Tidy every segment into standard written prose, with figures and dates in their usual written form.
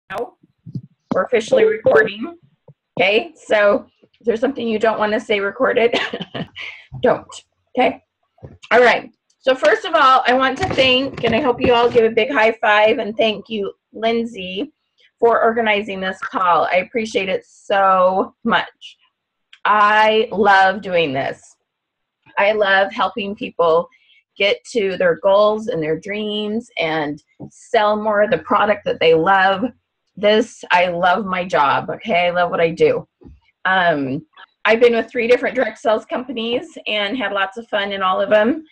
now. We're officially recording. Okay, so if there's something you don't want to say recorded, don't. Okay, all right. So first of all, I want to thank, and I hope you all give a big high five and thank you, Lyndsay, for organizing this call. I appreciate it so much. I love doing this. I love helping people get to their goals and their dreams and sell more of the product that they love. I love my job, okay? I love what I do. I've been with 3 different direct sales companies and had lots of fun in all of them.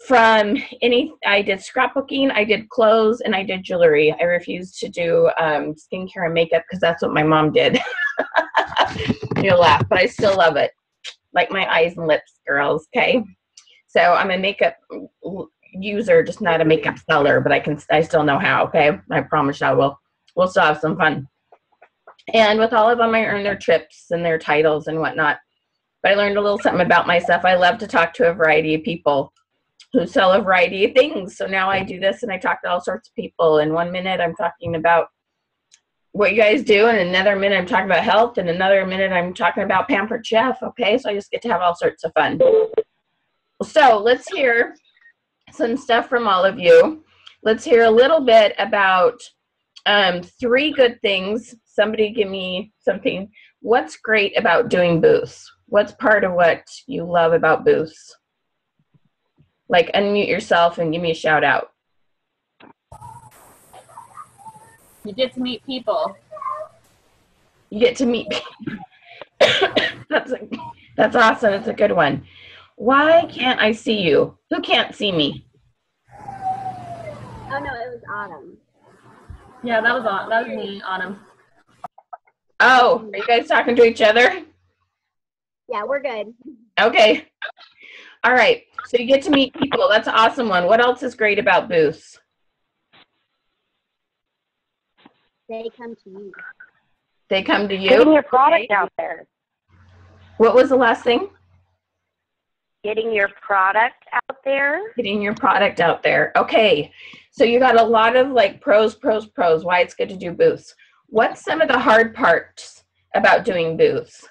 I did scrapbooking, I did clothes, and I did jewelry. I refused to do skincare and makeup because that's what my mom did. You'll laugh, but I still love it. Like my eyes and lips, girls, okay? So I'm a makeup user, just not a makeup seller, but I still know how, okay? I promise we'll still have some fun. And with all of them, I earned their trips and their titles and whatnot. But I learned a little something about myself. I love to talk to a variety of people who sell a variety of things. So now I do this and I talk to all sorts of people. And 1 minute I'm talking about what you guys do, and another minute I'm talking about health, and another minute I'm talking about Pampered Chef, okay? So I just get to have all sorts of fun. So let's hear some stuff from all of you. Let's hear a little bit about 3 good things. Somebody give me something. What's great about doing booths? What's part of what you love about booths? Like, unmute yourself and give me a shout out. You get to meet people. You get to meet people. That's awesome. It's a good one. Why can't I see you? Who can't see me? Oh no, it was Autumn. Yeah, that was me, Autumn. Oh, are you guys talking to each other? Yeah, we're good. Okay. All right. So you get to meet people. That's an awesome one. What else is great about booths? They come to you. They come to you? Getting your product out there. What was the last thing? Getting your product out there. Getting your product out there. Okay. So you got a lot of like pros, why it's good to do booths. What's some of the hard parts about doing booths?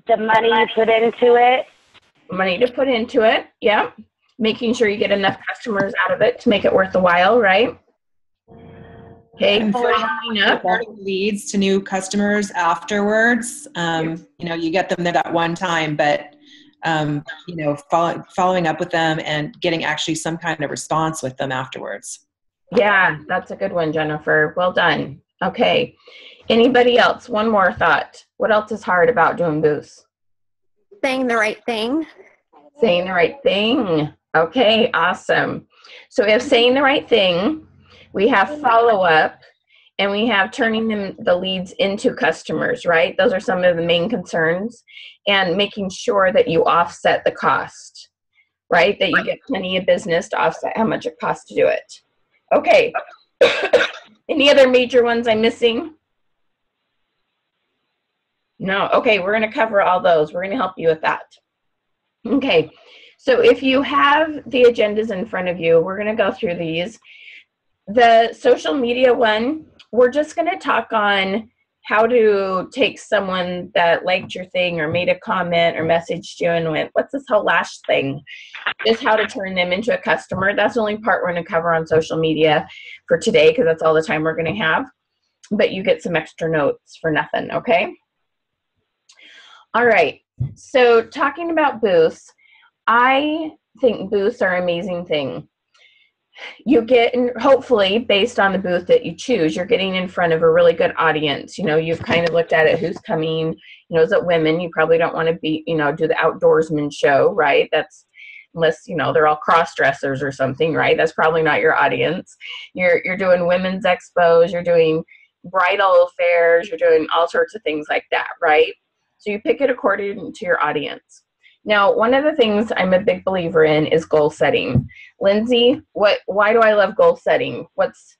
The money you put into it. Money to put into it, yeah. Making sure you get enough customers out of it to make it worth the while, right? Okay, converting leads to new customers afterwards. You get them there that one time, but following up with them and getting actually some kind of response with them afterwards. Yeah, that's a good one, Jennifer. Well done. Okay. Anybody else? One more thought. What else is hard about doing booths? Saying the right thing. Saying the right thing. Okay, awesome. So we have saying the right thing, we have follow-up, and we have turning the leads into customers, right? Those are some of the main concerns. And making sure that you offset the cost, right? That you get plenty of business to offset how much it costs to do it. Okay. Any other major ones I'm missing? No. Okay, we're going to cover all those. We're going to help you with that. Okay. So if you have the agendas in front of you, we're going to go through these. The social media one, we're just going to talk on how to take someone that liked your thing or made a comment or messaged you and went, what's this whole lash thing? Just how to turn them into a customer. That's the only part we're going to cover on social media for today because that's all the time we're going to have. But you get some extra notes for nothing, okay? All right. So talking about booths, I think booths are an amazing thing. You get, hopefully, based on the booth that you choose, you're getting in front of a really good audience. You've kind of looked at it, who's coming, is it women? You probably don't want to be, do the outdoorsman show, right? That's, unless, they're all cross-dressers or something, right? That's probably not your audience. You're doing women's expos, you're doing bridal fairs, you're doing all sorts of things like that, right? So you pick it according to your audience. Now, one of the things I'm a big believer in is goal setting. Lyndsay, why do I love goal setting? What's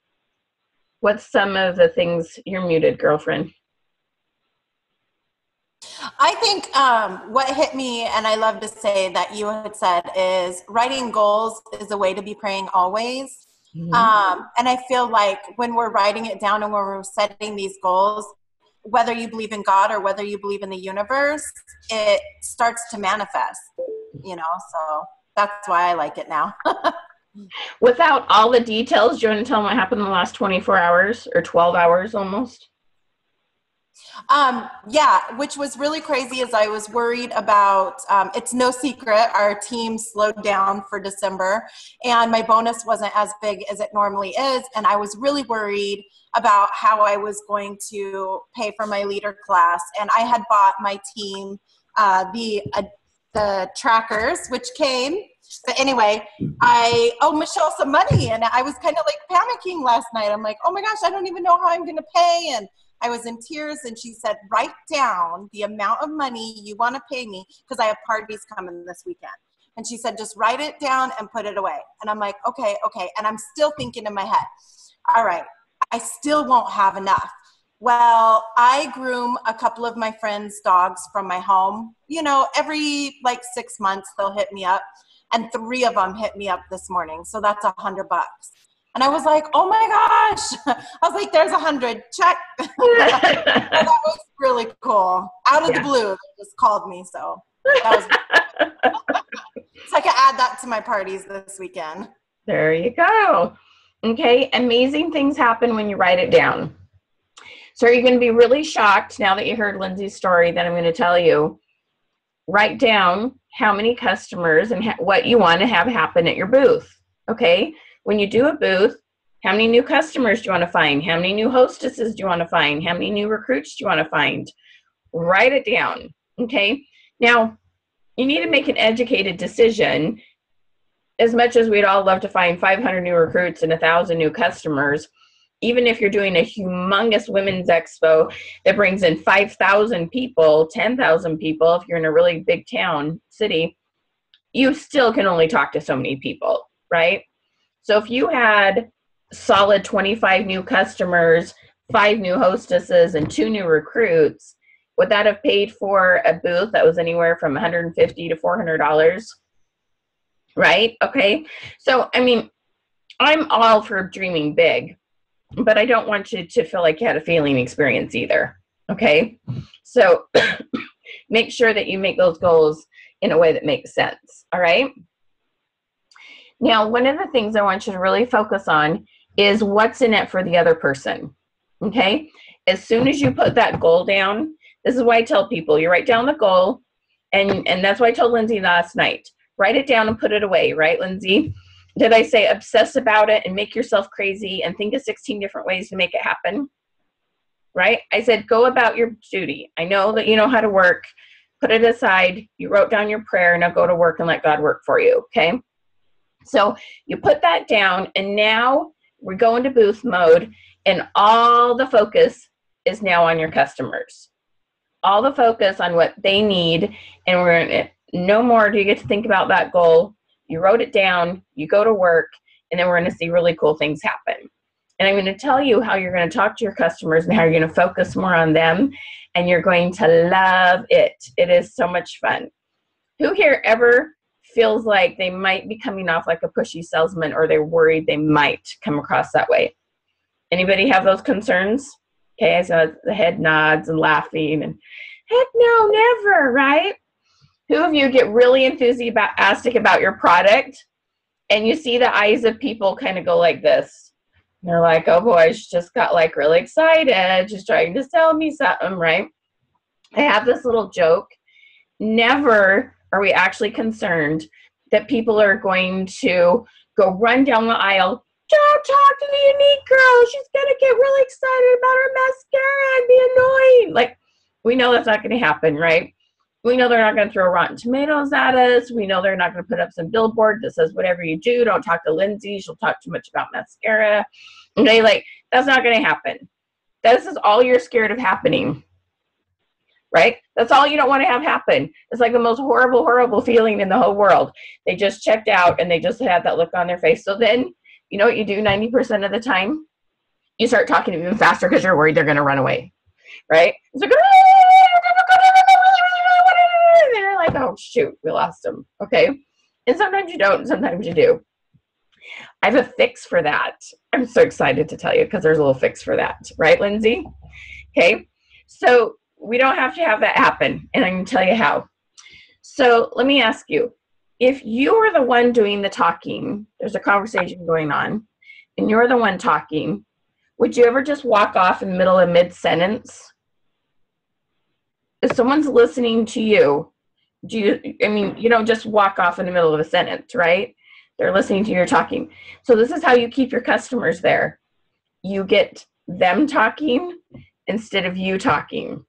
some of the things? You're muted, girlfriend. I think what hit me, and I love to say that you had said, is writing goals is a way to be praying always. And I feel like when we're writing it down and when we're setting these goals, whether you believe in God or whether you believe in the universe, it starts to manifest, you know, so that's why I like it now. Without all the details, do you want to tell them what happened in the last 24 hours or 12 hours almost? Yeah, which was really crazy is I was worried about, it's no secret, our team slowed down for December and my bonus wasn't as big as it normally is. And I was really worried about how I was going to pay for my leader class. And I had bought my team the trackers, which came. But anyway, I owe Michelle some money and I was kind of like panicking last night. I'm like, oh my gosh, I don't even know how I'm going to pay. And I was in tears and she said, write down the amount of money you want to pay me because I have parties coming this weekend. And she said, just write it down and put it away. And I'm like, okay. And I'm still thinking in my head, all right, I still won't have enough. Well, I groom a couple of my friends' dogs from my home. You know, every like 6 months they'll hit me up. And 3 of them hit me up this morning. So that's $100. And I was like, oh my gosh. I was like, there's 100, check. So that was really cool. Out of the blue, they just called me. So that was so I can add that to my parties this weekend. There you go. Okay, amazing things happen when you write it down. So are you going to be really shocked now that you heard Lyndsay's story that I'm going to tell you? Write down how many customers and what you want to have happen at your booth. Okay, when you do a booth, how many new customers do you want to find? How many new hostesses do you want to find? How many new recruits do you want to find? Write it down. Okay, now you need to make an educated decision. As much as we'd all love to find 500 new recruits and 1,000 new customers, even if you're doing a humongous women's expo that brings in 5,000 people, 10,000 people, if you're in a really big town, city, you still can only talk to so many people, right? So if you had solid 25 new customers, 5 new hostesses, and 2 new recruits, would that have paid for a booth that was anywhere from $150 to $400? Right? Okay. So, I mean, I'm all for dreaming big, but I don't want you to feel like you had a failing experience either. Okay. So make sure that you make those goals in a way that makes sense. All right. Now, one of the things I want you to really focus on is what's in it for the other person. Okay. As soon as you put that goal down, this is why I tell people, you write down the goal, and that's why I told Lyndsay last night. Write it down and put it away, right, Lyndsay? Did I say obsess about it and make yourself crazy and think of 16 different ways to make it happen? Right? I said, go about your duty. I know that you know how to work. Put it aside. You wrote down your prayer. Now go to work and let God work for you, okay? So you put that down, and now we're going to booth mode, and all the focus is now on your customers. All the focus on what they need, and we're in it. No more do you get to think about that goal. You wrote it down, you go to work, and then we're going to see really cool things happen. And I'm going to tell you how you're going to talk to your customers and how you're going to focus more on them, and you're going to love it. It is so much fun. Who here ever feels like they might be coming off like a pushy salesman, or they're worried they might come across that way? Anybody have those concerns? Okay, so the head nods and laughing, and heck no, never, right? Who of you get really enthusiastic about your product and you see the eyes of people kind of go like this? And they're like, oh boy, she just got like really excited. She's trying to sell me something, right? I have this little joke. Never are we actually concerned that people are going to go run down the aisle. Don't talk to the Younique girl. She's going to get really excited about her mascara and be annoying. Like, we know that's not going to happen, right? We know they're not going to throw Rotten Tomatoes at us. We know they're not going to put up some billboard that says, whatever you do, don't talk to Lyndsay. She'll talk too much about mascara. Okay, like, that's not going to happen. This is all you're scared of happening, right? That's all you don't want to have happen. It's like the most horrible, horrible feeling in the whole world. They just checked out and they just had that look on their face. So then, you know what you do 90% of the time? You start talking even faster because you're worried they're going to run away, right? It's like, they're like, oh shoot, we lost them. Okay, and sometimes you don't, sometimes you do. I have a fix for that. I'm so excited to tell you because there's a little fix for that. Right, Lyndsay? Okay. So we don't have to have that happen, and I'm going to tell you how. So let me ask you, if you are the one doing the talking, there's a conversation going on, and you're the one talking, would you ever just walk off in the middle of mid-sentence? If someone's listening to you, you don't just walk off in the middle of a sentence, right? They're listening to you talking. So this is how you keep your customers there. You get them talking instead of you talking.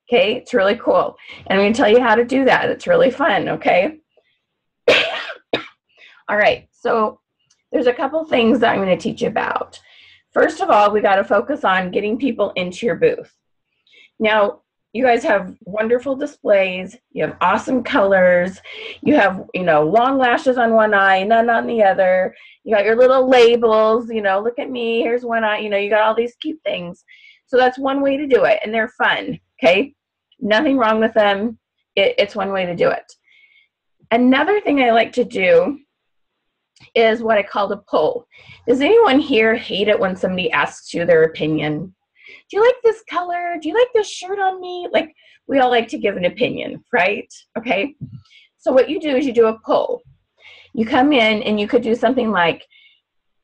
Okay, it's really cool. And I'm going to tell you how to do that. It's really fun, okay? All right, so there's a couple things that I'm going to teach you about. First of all, we got to focus on getting people into your booth. Now, you guys have wonderful displays. You have awesome colors. You have, long lashes on one eye, none on the other. You got your little labels, look at me, here's one eye. You got all these cute things. So that's one way to do it, and they're fun, okay? Nothing wrong with them. It's one way to do it. Another thing I like to do is what I call the poll. Does anyone here hate it when somebody asks you their opinion? Do you like this color? Do you like this shirt on me? Like, we all like to give an opinion, right? Okay. So what you do is you do a poll. You come in and you could do something like,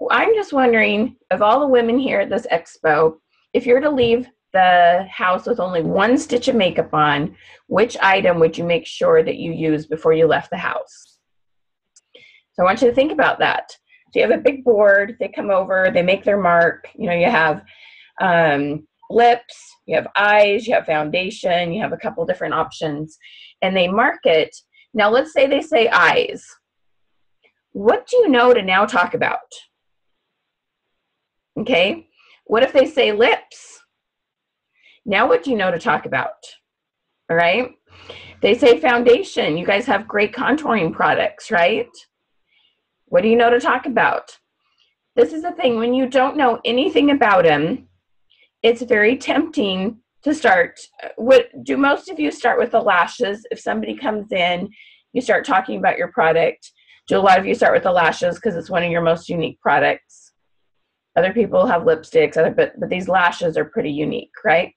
I'm just wondering, of all the women here at this expo, if you're to leave the house with only one stitch of makeup on, which item would you make sure that you use before you left the house? So I want you to think about that. So you have a big board, they come over, they make their mark, you have lips, you have eyes, you have foundation, you have a couple different options, and they mark it. Now let's say they say eyes. What do you know to now talk about? Okay, what if they say lips? Now what do you know to talk about? All right, they say foundation. You guys have great contouring products, right? What do you know to talk about? This is the thing, when you don't know anything about them, it's very tempting to start. Do most of you start with the lashes? If somebody comes in, you start talking about your product. Do a lot of you start with the lashes because it's one of your most unique products? Other people have lipsticks, but these lashes are pretty unique, right?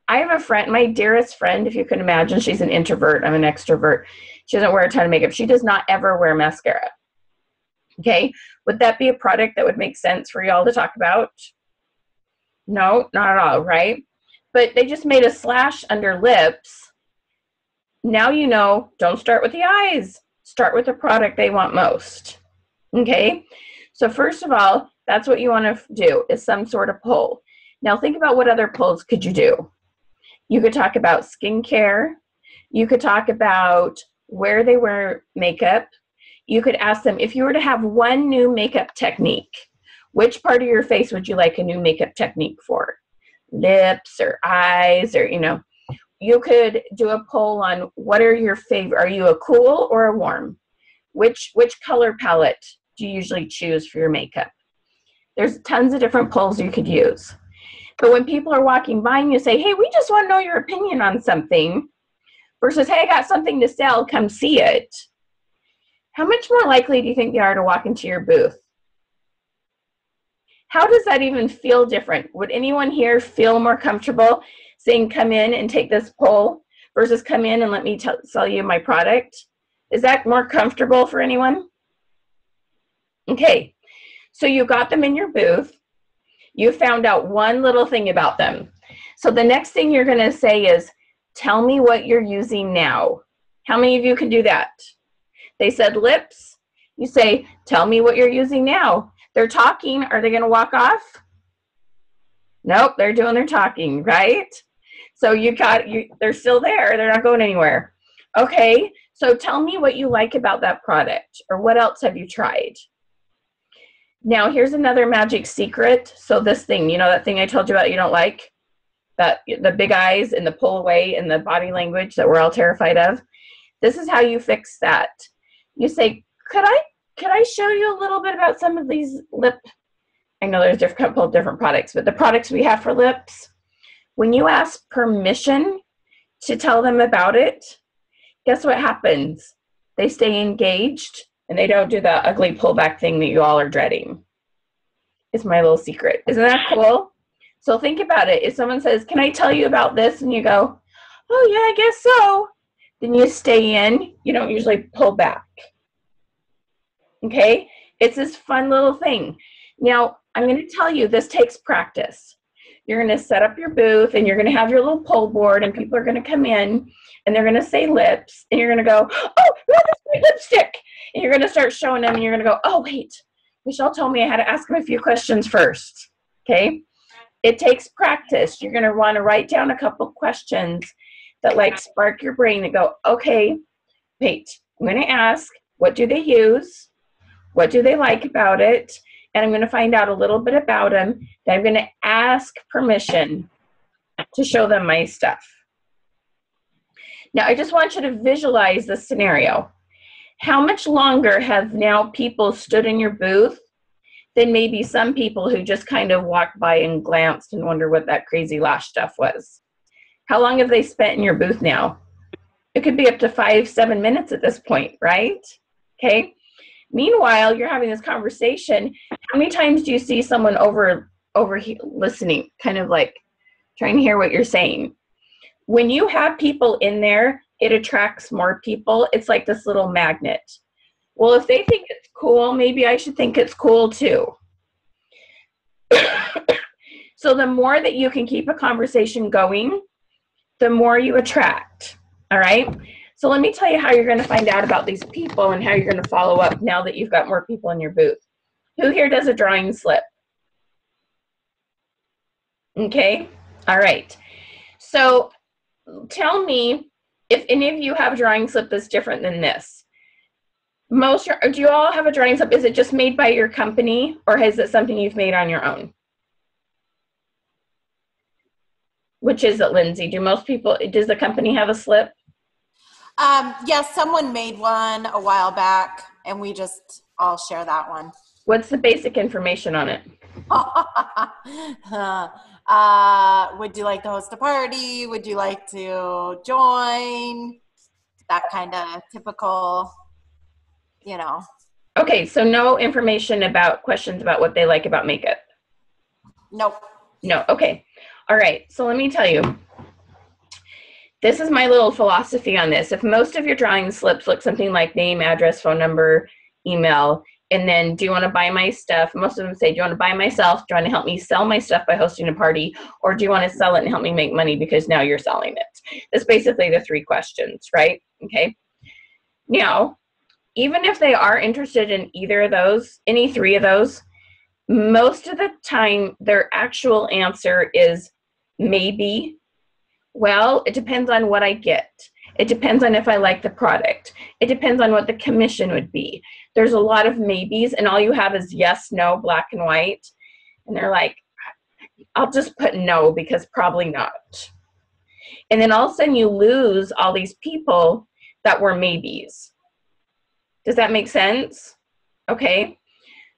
I have a friend, my dearest friend, if you can imagine, she's an introvert, I'm an extrovert. She doesn't wear a ton of makeup. She does not ever wear mascara. Okay, would that be a product that would make sense for y'all to talk about? No, not at all, right? But they just made a slash under lips. Now you know, don't start with the eyes. Start with the product they want most. Okay, so first of all, that's what you want to do, is some sort of poll. Now think about what other polls could you do. You could talk about skincare. You could talk about where they wear makeup. You could ask them, if you were to have one new makeup technique, which part of your face would you like a new makeup technique for? Lips or eyes, or, you could do a poll on what are your favorite, are you a cool or a warm? Which color palette do you usually choose for your makeup? There's tons of different polls you could use. But when people are walking by and you say, hey, we just want to know your opinion on something, versus, hey, I got something to sell, come see it. How much more likely do you think they are to walk into your booth? How does that even feel different? Would anyone here feel more comfortable saying, come in and take this poll versus come in and let me sell you my product? Is that more comfortable for anyone? Okay, so you got them in your booth. You found out one little thing about them. So the next thing you're going to say is, tell me what you're using now. How many of you can do that? They said lips. You say, tell me what you're using now. They're talking. Are they going to walk off? Nope, they're doing their talking, right? So they're still there. They're not going anywhere. Okay, so tell me what you like about that product, or what else have you tried? Now, here's another magic secret. So this thing, that thing I told you about you don't like? The big eyes and the pull away and the body language that we're all terrified of? This is how you fix that. You say, could I show you a little bit about some of these I know there's a couple of different products, but the products we have for lips, when you ask permission to tell them about it, guess what happens? They stay engaged and they don't do the ugly pullback thing that you all are dreading. It's my little secret. Isn't that cool? So think about it. If someone says, can I tell you about this? And you go, oh yeah, I guess so. Then you stay in. You don't usually pull back. Okay? It's this fun little thing. Now, I'm going to tell you, this takes practice. You're going to set up your booth, and you're going to have your little pull board, and people are going to come in, and they're going to say lips, and you're going to go, oh, that's my lipstick. And you're going to start showing them, and you're going to go, oh, wait. Michelle told me I had to ask them a few questions first. Okay? It takes practice. You're going to want to write down a couple questions that like spark your brain and go, okay, wait, I'm going to ask, what do they use? What do they like about it? And I'm going to find out a little bit about them. Then I'm going to ask permission to show them my stuff. Now, I just want you to visualize this scenario. How much longer have now people stood in your booth than maybe some people who just kind of walked by and glanced and wondered what that crazy lash stuff was? How long have they spent in your booth now? It could be up to 5-7 minutes at this point, right? Okay. Meanwhile, you're having this conversation. How many times do you see someone over listening, kind of like trying to hear what you're saying? When you have people in there, it attracts more people. It's like this little magnet. Well, if they think it's cool, maybe I should think it's cool too. So the more that you can keep a conversation going, the more you attract. All right? So let me tell you how you're going to find out about these people and how you're going to follow up now that you've got more people in your booth. Who here does a drawing slip? Okay? All right. So tell me if any of you have a drawing slip that's different than this. Do you all have a drawing slip? Is it just made by your company, or is it something you've made on your own? Which is it, Lyndsay? Does the company have a slip? Yes, someone made one a while back, and we just all share that one. What's the basic information on it? Would you like to host a party? Would you like to join? That kind of typical, you know. Okay, so no information about questions about what they like about makeup? Nope. No, okay. All right, so let me tell you. This is my little philosophy on this. If most of your drawing slips look something like name, address, phone number, email, and then do you want to buy my stuff? Most of them say, do you want to buy myself? Do you want to help me sell my stuff by hosting a party? Or do you want to sell it and help me make money because now you're selling it? That's basically the three questions, right? Okay. Now, even if they are interested in either of those, any three of those, most of the time their actual answer is maybe. Well, it depends on what I get. It depends on if I like the product. It depends on what the commission would be. There's a lot of maybes, and all you have is yes, no, black and white. And they're like, I'll just put no because probably not. And then all of a sudden you lose all these people that were maybes. Does that make sense? Okay.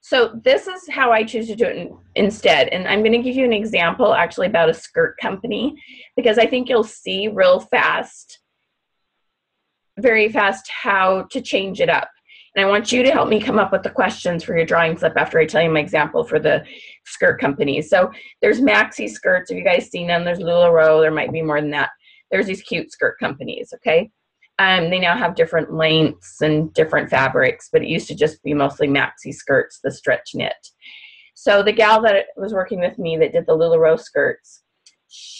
So this is how I choose to do it instead. And I'm going to give you an example actually about a skirt company, because I think you'll see real fast, very fast, how to change it up. And I want you to help me come up with the questions for your drawing slip after I tell you my example for the skirt company. So there's maxi skirts. Have you guys seen them? There's LuLaRoe. There might be more than that. There's these cute skirt companies, okay? They now have different lengths and different fabrics, but it used to just be mostly maxi skirts, the stretch knit. So the gal that was working with me that did the LuLaRoe skirts,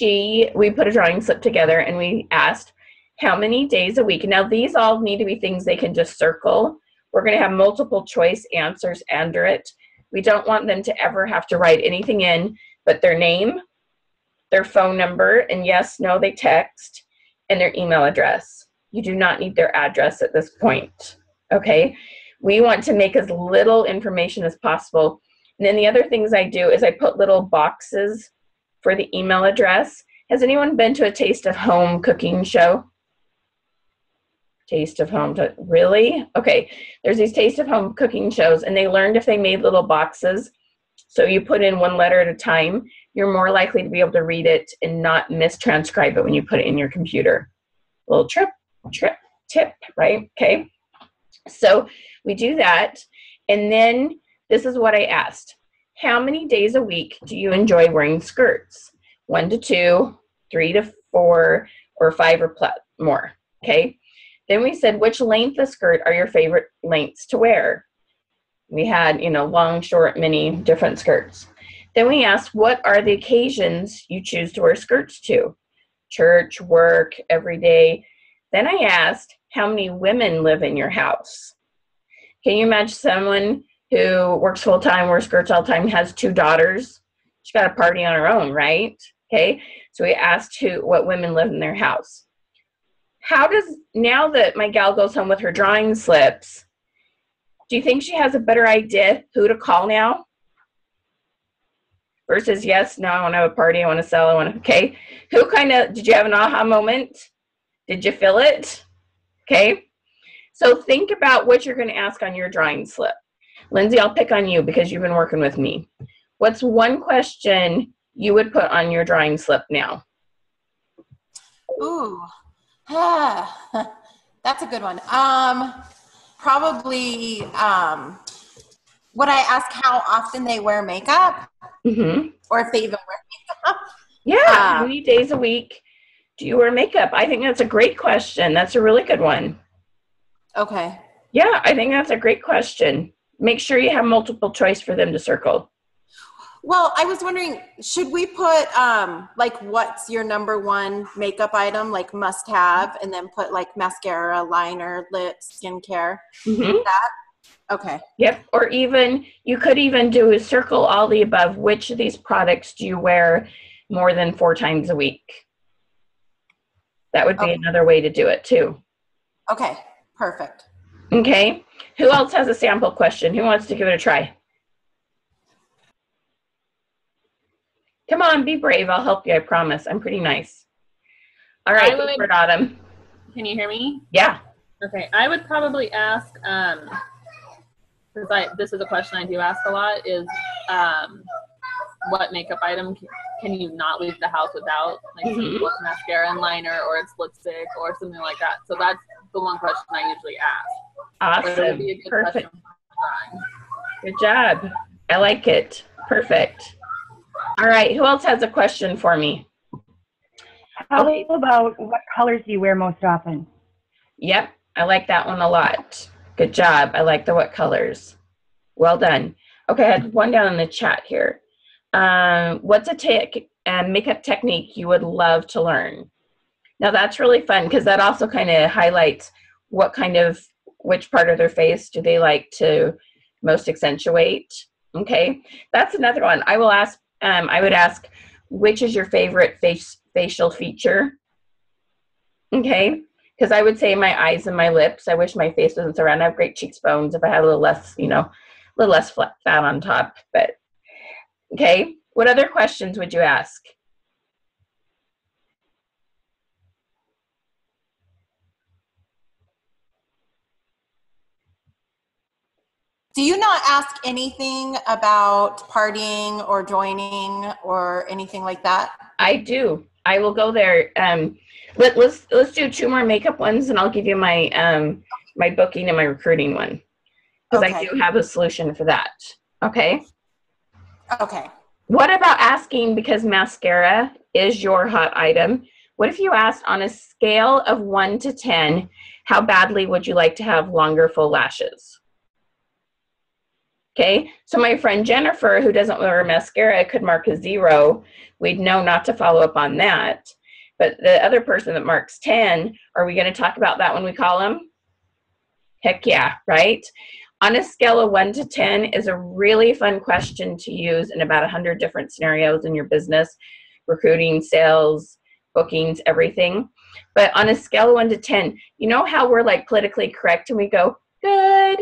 we put a drawing slip together and we asked how many days a week. Now these all need to be things they can just circle. We're going to have multiple choice answers under it. We don't want them to ever have to write anything in but their name, their phone number, and yes, no, they text, and their email address. You do not need their address at this point, okay? We want to make as little information as possible. And then the other things I do is I put little boxes for the email address. Has anyone been to a Taste of Home cooking show? Taste of Home, really? Okay, there's these Taste of Home cooking shows, and they learned if they made little boxes, so you put in one letter at a time, you're more likely to be able to read it and not mistranscribe it when you put it in your computer. Little tip, right? Okay. So we do that. And then this is what I asked. How many days a week do you enjoy wearing skirts? 1 to 2, 3 to 4, or 5 or more. Okay. Then we said, which length of skirt are your favorite lengths to wear? We had, long, short, mini, different skirts. Then we asked, what are the occasions you choose to wear skirts to? Church, work, every day. Then I asked, how many women live in your house? Can you imagine someone who works full-time, wears skirts all the time, has 2 daughters? She's got a party on her own, right? Okay, so we asked what women live in their house. Now that my gal goes home with her drawing slips, do you think she has a better idea who to call now? Versus, yes, no, I want to have a party, I want to sell, okay. Did you have an aha moment? Did you feel it? Okay. So think about what you're going to ask on your drawing slip. Lyndsay, I'll pick on you because you've been working with me. What's one question you would put on your drawing slip now? Ooh, that's a good one. Probably, would I ask how often they wear makeup? Mm-hmm. Or if they even wear makeup? Yeah, how many days a week do you wear makeup? I think that's a great question. That's a really good one. Okay. Yeah, I think that's a great question. Make sure you have multiple choice for them to circle. Well, I was wondering, should we put like what's your number one makeup item, like must have, and then put like mascara, liner, lips, skincare? Mm-hmm. That? Okay. Yep. Or even you could even do a circle all the above. Which of these products do you wear more than 4 times a week? That would be another way to do it too. Okay. Perfect. Okay. Who else has a sample question? Who wants to give it a try? Come on, be brave. I'll help you. I promise. I'm pretty nice. All right, Autumn. Can you hear me? Yeah. Okay. I would probably ask, because this is a question I do ask a lot, is what makeup item can you not leave the house without? Like what's mascara and liner, or it's lipstick or something like that. So that's the one question I usually ask. Awesome. Perfect. Good job. I like it. Perfect. All right. Who else has a question for me? How about what colors do you wear most often? Yep. I like that one a lot. Good job. I like the what colors. Well done. Okay. I had one down in the chat here. What's a makeup technique you would love to learn? Now that's really fun because that also kind of highlights which part of their face do they like to most accentuate. Okay. That's another one. I would ask, which is your favorite facial feature? Okay. Because I would say my eyes and my lips. I wish my face wasn't so round. I have great cheekbones. If I had a little less, fat on top. But okay. What other questions would you ask? Do you not ask anything about partying or joining or anything like that? I do. I will go there. Let's do 2 more makeup ones, and I'll give you my my booking and my recruiting one because I do have a solution for that. Okay. Okay. What about asking, because mascara is your hot item? What if you asked, on a scale of 1 to 10, how badly would you like to have longer full lashes? Okay, so my friend Jennifer, who doesn't wear mascara, could mark a 0. We'd know not to follow up on that. But the other person that marks 10, are we going to talk about that when we call them? Heck yeah, right? On a scale of 1 to 10 is a really fun question to use in about 100 different scenarios in your business, recruiting, sales, bookings, everything. But on a scale of 1 to 10, you know how we're like politically correct and we go, good,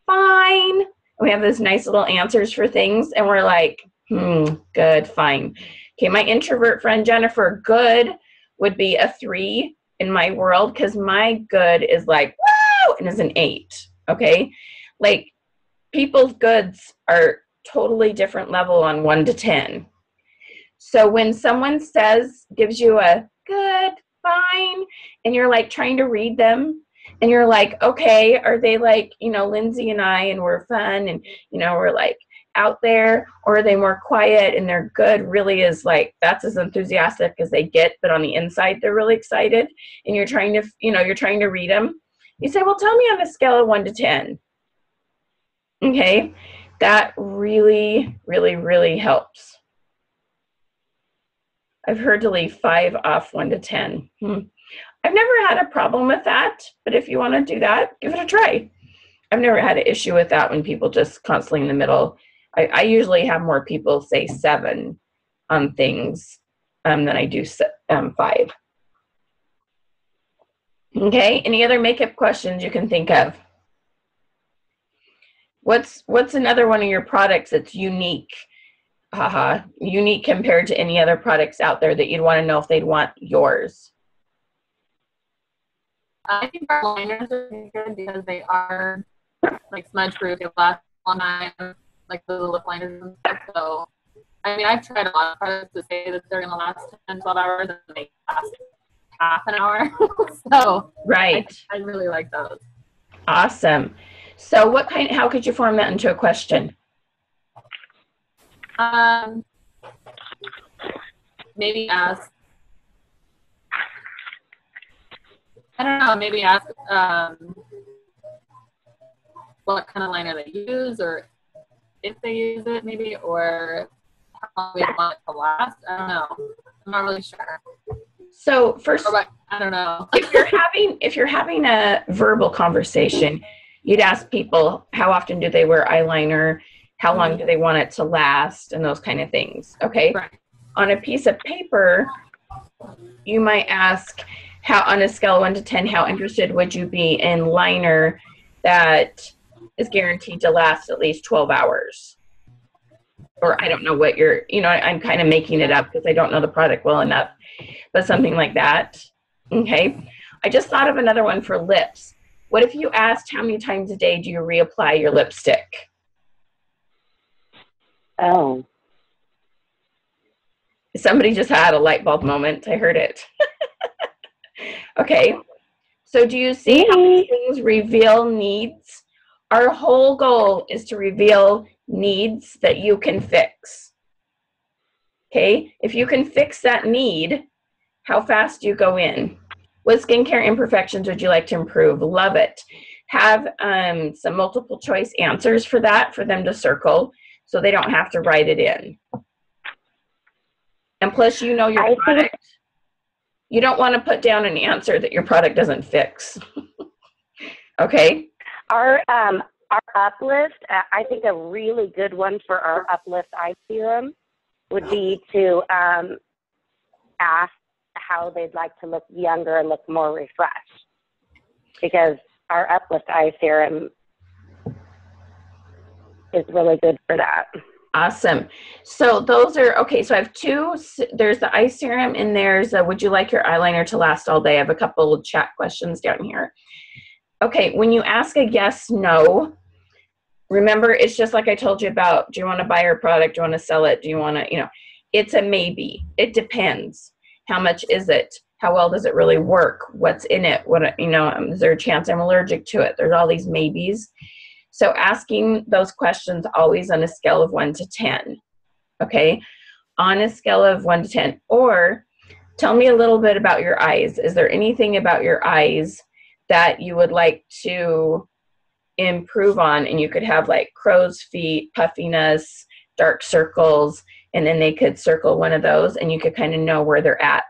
fine. We have those nice little answers for things, and we're like, good, fine. Okay, my introvert friend Jennifer, good would be a 3 in my world because my good is like, woo, and is an 8, okay? Like, people's goods are totally different level on 1 to 10. So when someone gives you a good, fine, and you're like trying to read them and you're like, okay, are they like, you know, Lyndsay and I, and we're fun, and, you know, we're like out there, or are they more quiet and they're good, really is like, that's as enthusiastic as they get, but on the inside, they're really excited, and you're trying to, you know, you're trying to read them. You say, well, tell me on a scale of 1 to 10. Okay. That really, really, really helps. I've heard to leave 5 off 1 to 10. I've never had a problem with that, but if you want to do that, give it a try. I've never had an issue with that when people just constantly in the middle. I usually have more people say 7 on things than I do 5. Okay, any other makeup questions you can think of? What's another one of your products that's unique? Unique compared to any other products out there that you'd want to know if they'd want yours? I think our liners are really good because they are like smudge proof. They last a long time, like the lip liners and stuff. So, I mean, I've tried a lot of products to say that they're going to last 10, 12 hours, and they last half an hour. So, right. I really like those. Awesome. So, how could you form that into a question? Maybe ask. I don't know. Maybe ask what kind of liner they use, or if they use it, maybe, or how long we want it to last. I don't know. I'm not really sure. So first, I don't know. if you're having a verbal conversation, you'd ask people how often do they wear eyeliner, how long do they want it to last, and those kind of things. Okay. Right. On a piece of paper, you might ask, how on a scale of 1 to 10, how interested would you be in liner that is guaranteed to last at least 12 hours? Or I don't know what I'm kind of making it up because I don't know the product well enough, but something like that. Okay. I just thought of another one for lips. What if you asked how many times a day do you reapply your lipstick? Oh. Somebody just had a light bulb moment. I heard it. Okay. So do you see how these things reveal needs? Our whole goal is to reveal needs that you can fix. Okay. If you can fix that need, how fast do you go in? What skincare imperfections would you like to improve? Love it. Have some multiple choice answers for that for them to circle so they don't have to write it in. And plus, you know your product. You don't want to put down an answer that your product doesn't fix. Okay? Our uplift, I think a really good one for our uplift eye serum would be to ask how they'd like to look younger and look more refreshed. Because our uplift eye serum is really good for that. Awesome. So those are, okay, so I have 2. There's the eye serum and there's would you like your eyeliner to last all day? I have a couple of chat questions down here. Okay, when you ask a yes, no, remember it's just like I told you about, do you want to buy your product? Do you want to sell it? Do you want to, it's a maybe. It depends. How much is it? How well does it really work? What's in it? Is there a chance I'm allergic to it? There's all these maybes. So asking those questions always on a scale of 1 to 10, okay? On a scale of 1 to 10. Or tell me a little bit about your eyes. Is there anything about your eyes that you would like to improve on? And you could have like crow's feet, puffiness, dark circles, and then they could circle one of those and you could kind of know where they're at.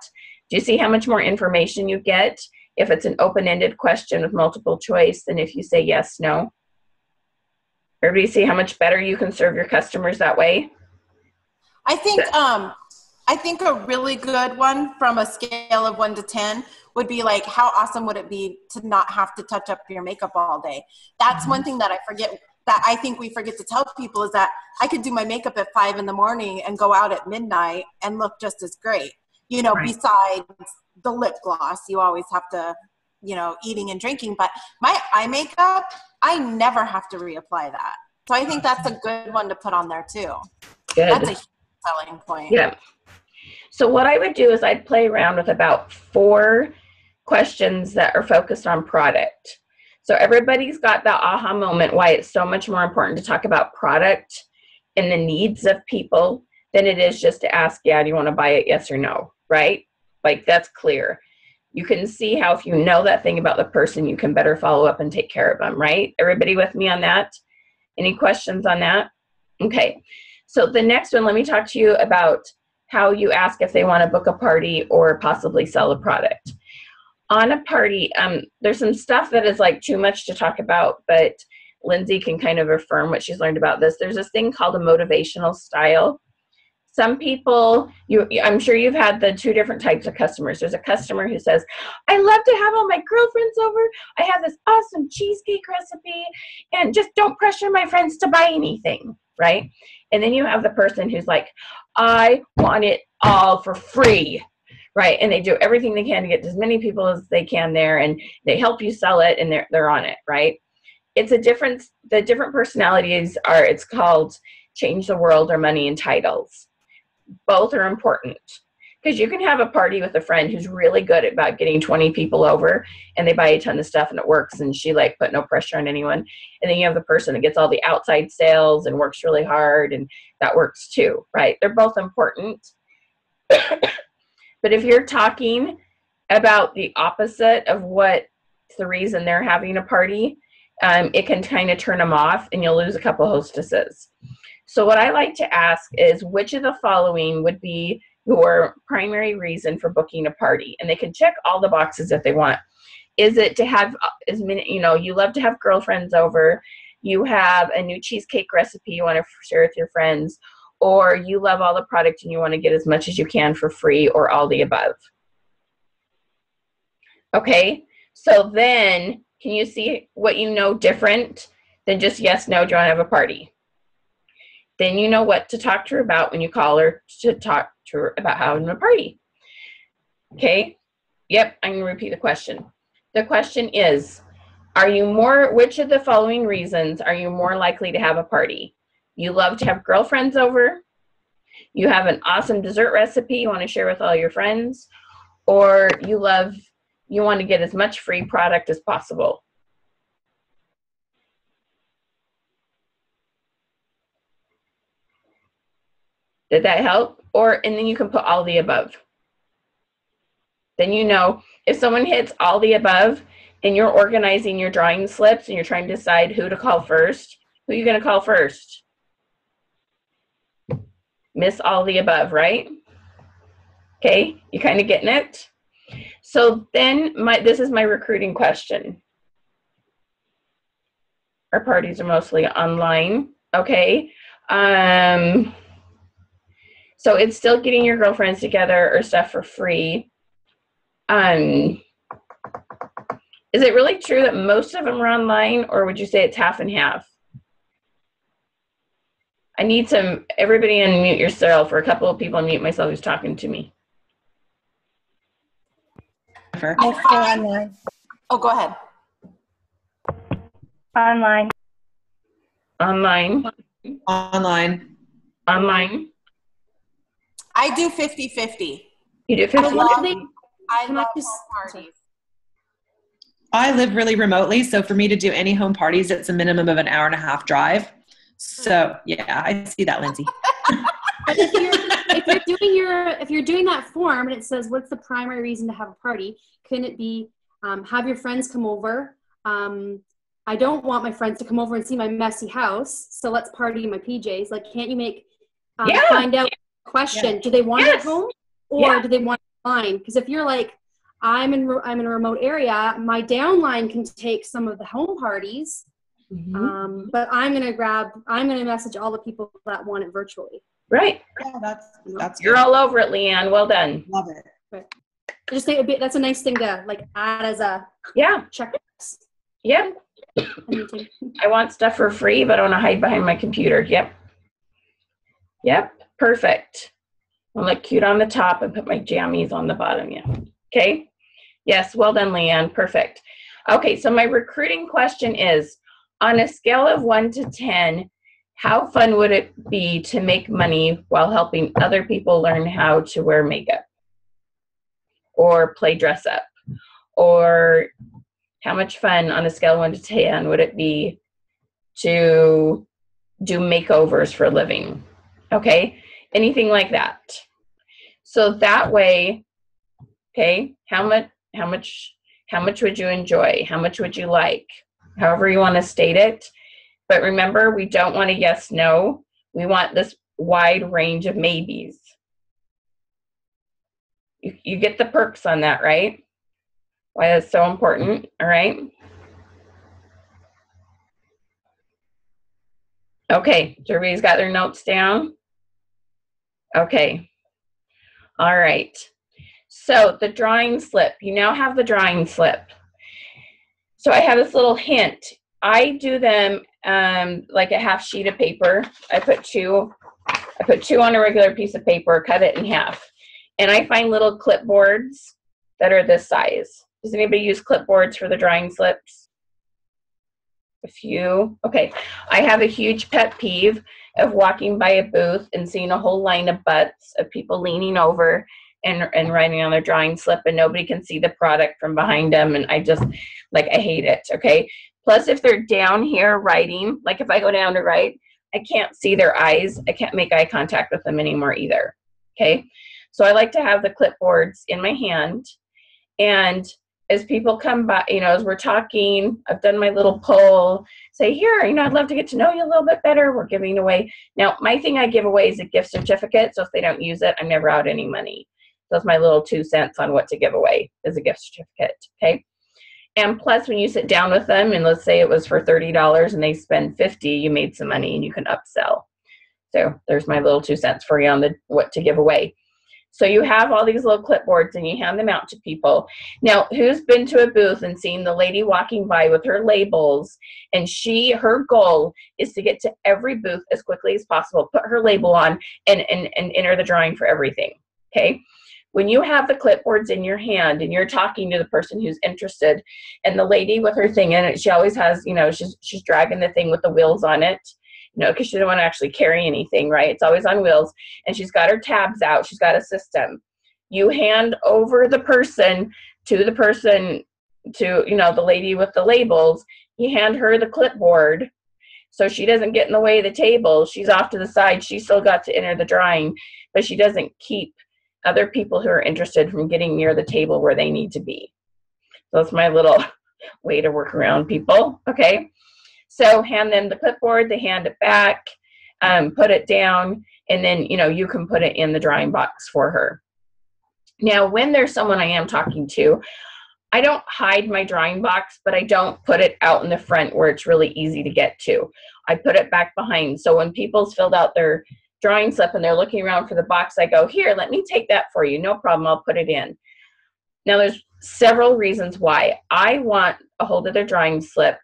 Do you see how much more information you get if it's an open-ended question with multiple choice than if you say yes, no? Everybody see how much better you can serve your customers that way? I think a really good one from a scale of 1 to 10 would be like, how awesome would it be to not have to touch up your makeup all day? That's one thing that I think we forget to tell people is that I could do my makeup at 5 in the morning and go out at midnight and look just as great. Right. Besides the lip gloss, you always have to, eating and drinking. But my eye makeup, I never have to reapply that. So I think that's a good one to put on there too. Good. That's a huge selling point. Yeah. So what I would do is I'd play around with about 4 questions that are focused on product. So everybody's got that aha moment why it's so much more important to talk about product and the needs of people than it is just to ask, yeah, do you want to buy it? Yes or no, right? Like, that's clear. You can see how if you know that thing about the person, you can better follow up and take care of them, right? Everybody with me on that? Any questions on that? Okay. So the next one, let me talk to you about how you ask if they want to book a party or possibly sell a product. On a party, there's some stuff that is like too much to talk about, but Lyndsay can kind of affirm what she's learned about this. There's this thing called a motivational style. Some people, I'm sure you've had the two different types of customers. There's a customer who says, I love to have all my girlfriends over. I have this awesome cheesecake recipe, and just don't pressure my friends to buy anything, right? And then you have the person who's like, I want it all for free, right? And they do everything they can to get as many people as they can there, and they help you sell it, and they're on it, right? It's a different, the different personalities are, it's called change the world or money and titles. Both are important, because you can have a party with a friend who's really good about getting 20 people over, and they buy a ton of stuff and it works, and she like put no pressure on anyone. And then you have the person that gets all the outside sales and works really hard, and that works too, right? They're both important. But if you're talking about the opposite of what the reason they're having a party, it can kind of turn them off, and you'll lose a couple hostesses. So what I like to ask is, which of the following would be your primary reason for booking a party? And they can check all the boxes if they want. Is it to have as many, you love to have girlfriends over, you have a new cheesecake recipe you want to share with your friends, or you love all the product and you want to get as much as you can for free, or all the above? Okay, so then can you see what you know different than just yes, no, do you want to have a party? Then you know what to talk to her about when you call her to talk to her about having a party. Okay? Yep, I'm going to repeat the question. The question is, which of the following reasons are you more likely to have a party? You love to have girlfriends over, you have an awesome dessert recipe you want to share with all your friends, or you want to get as much free product as possible. Did that help? And then you can put all the above. Then if someone hits all the above and you're organizing your drawing slips and you're trying to decide who to call first, who are you going to call first? Miss all the above, right? Okay, you kind of getting it? So then this is my recruiting question. Our parties are mostly online, okay? So it's still getting your girlfriends together or stuff for free. Is it really true that most of them are online, or would you say it's half and half? I need everybody unmute yourself, or a couple of people unmute myself who's talking to me. Online. Oh, go ahead. Online. Online. Online. Online. I do 50-50. You do 50-50? I love home parties. I live really remotely, so for me to do any home parties, it's a minimum of an 1.5-hour drive. So yeah, I see that, Lyndsay. But if you're doing that form and it says what's the primary reason to have a party, couldn't it be have your friends come over? I don't want my friends to come over and see my messy house, so let's party in my PJs. Like, can't you make find out question? Do they want it at home, or do they want it online? Because if you're like, I'm in a remote area, my downline can take some of the home parties. Mm-hmm. But I'm gonna message all the people that want it virtually. Right. Yeah, that's you're all over it, Leanne. Well done. Love it. Right. I just think that's a nice thing to like add as a checklist. Yeah. I want stuff for free, but I want to hide behind my computer. Yep. Perfect. I'll look cute on the top and put my jammies on the bottom. Yeah. Okay. Yes. Well done, Leanne. Perfect. Okay. So my recruiting question is, on a scale of 1 to 10, how fun would it be to make money while helping other people learn how to wear makeup or play dress up or how much fun on a scale of 1 to 10 would it be to do makeovers for a living? Okay, anything like that. So that way, okay, how much would you enjoy? How much would you like? However you want to state it. But remember, we don't want a yes, no. We want this wide range of maybes. You get the perks on that, right? Why that's so important, all right? Okay, everybody's got their notes down? Okay, all right. So the drawing slip, you now have the drawing slip. So I have this little hint. I do them like a half sheet of paper. I put two on a regular piece of paper, cut it in half. And I find little clipboards that are this size. Does anybody use clipboards for the drawing slips? A few. Okay. I have a huge pet peeve of walking by a booth and seeing a whole line of butts of people leaning over and writing on their drawing slip, and nobody can see the product from behind them. And I just, like, I hate it. Okay. Plus, if they're down here writing, like if I go down to write, I can't see their eyes. I can't make eye contact with them anymore either. Okay. So I like to have the clipboards in my hand. And as people come by, you know, as we're talking, I've done my little poll, say, here, you know, I'd love to get to know you a little bit better. We're giving away. Now, my thing I give away is a gift certificate. So if they don't use it, I'm never out any money. That's my little 2 cents on what to give away is a gift certificate. Okay. And plus, when you sit down with them, and let's say it was for $30 and they spend $50, you made some money and you can upsell. So there's my little 2 cents for you on the what to give away. So you have all these little clipboards and you hand them out to people. Now, who's been to a booth and seen the lady walking by with her labels, and her goal is to get to every booth as quickly as possible, put her label on, and enter the drawing for everything, okay? When you have the clipboards in your hand and you're talking to the person who's interested, and the lady with her thing in it, she always has, you know, she's dragging the thing with the wheels on it, you know, because she doesn't want to actually carry anything, right? It's always on wheels. And she's got her tabs out. She's got a system. You hand over the person to, you know, the lady with the labels. You hand her the clipboard so she doesn't get in the way of the table. She's off to the side. She's still got to enter the drawing, but she doesn't keep other people who are interested from getting near the table where they need to be. So that's my little way to work around people, okay? So hand them the clipboard, they hand it back, put it down, and then, you know, you can put it in the drawing box for her. Now, when there's someone I am talking to, I don't hide my drawing box, but I don't put it out in the front where it's really easy to get to. I put it back behind. So when people's filled out their drawing slip and they're looking around for the box, I go, here, let me take that for you. No problem. I'll put it in. Now, there's several reasons why I want a hold of their drawing slip.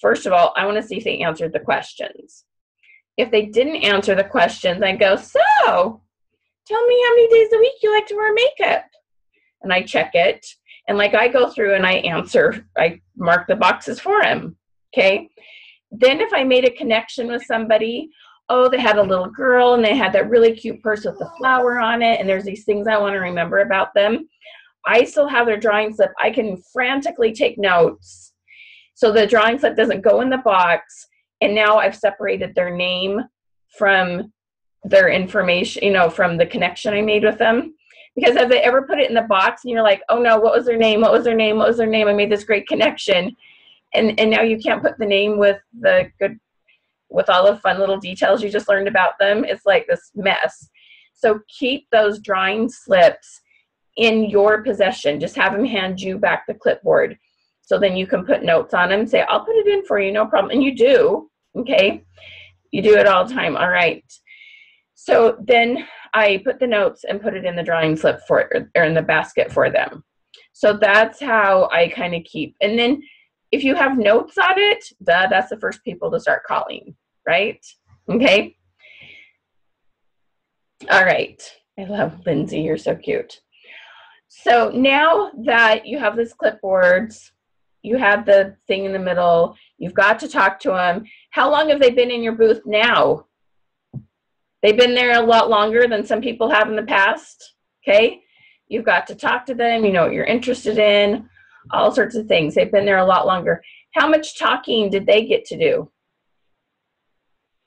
First of all, I want to see if they answered the questions. If they didn't answer the questions, I go, so tell me how many days a week you like to wear makeup. And I check it. And like I go through and I answer, I mark the boxes for them. Okay. Then if I made a connection with somebody, oh, they had a little girl and they had that really cute purse with the flower on it, and there's these things I want to remember about them, I still have their drawing slip. I can frantically take notes so the drawing slip doesn't go in the box, and now I've separated their name from their information, you know, from the connection I made with them. Because if they ever put it in the box and you're like, oh no, what was their name? What was their name? What was their name? I made this great connection. And now you can't put the name with the good, with all the fun little details you just learned about them. It's like this mess. So keep those drawing slips in your possession. Just have them hand you back the clipboard. So then you can put notes on them, say, I'll put it in for you, no problem. And you do, okay? You do it all the time, all right. So then I put the notes and put it in the drawing slip or in the basket for them. So that's how I kind of keep. And then if you have notes on it, that's the first people to start calling, right? Okay. All right. I love Lyndsay. You're so cute. So now that you have this clipboards, you have the thing in the middle, you've got to talk to them. How long have they been in your booth now? They've been there a lot longer than some people have in the past, okay? You've got to talk to them, you know what you're interested in, all sorts of things. They've been there a lot longer. How much talking did they get to do?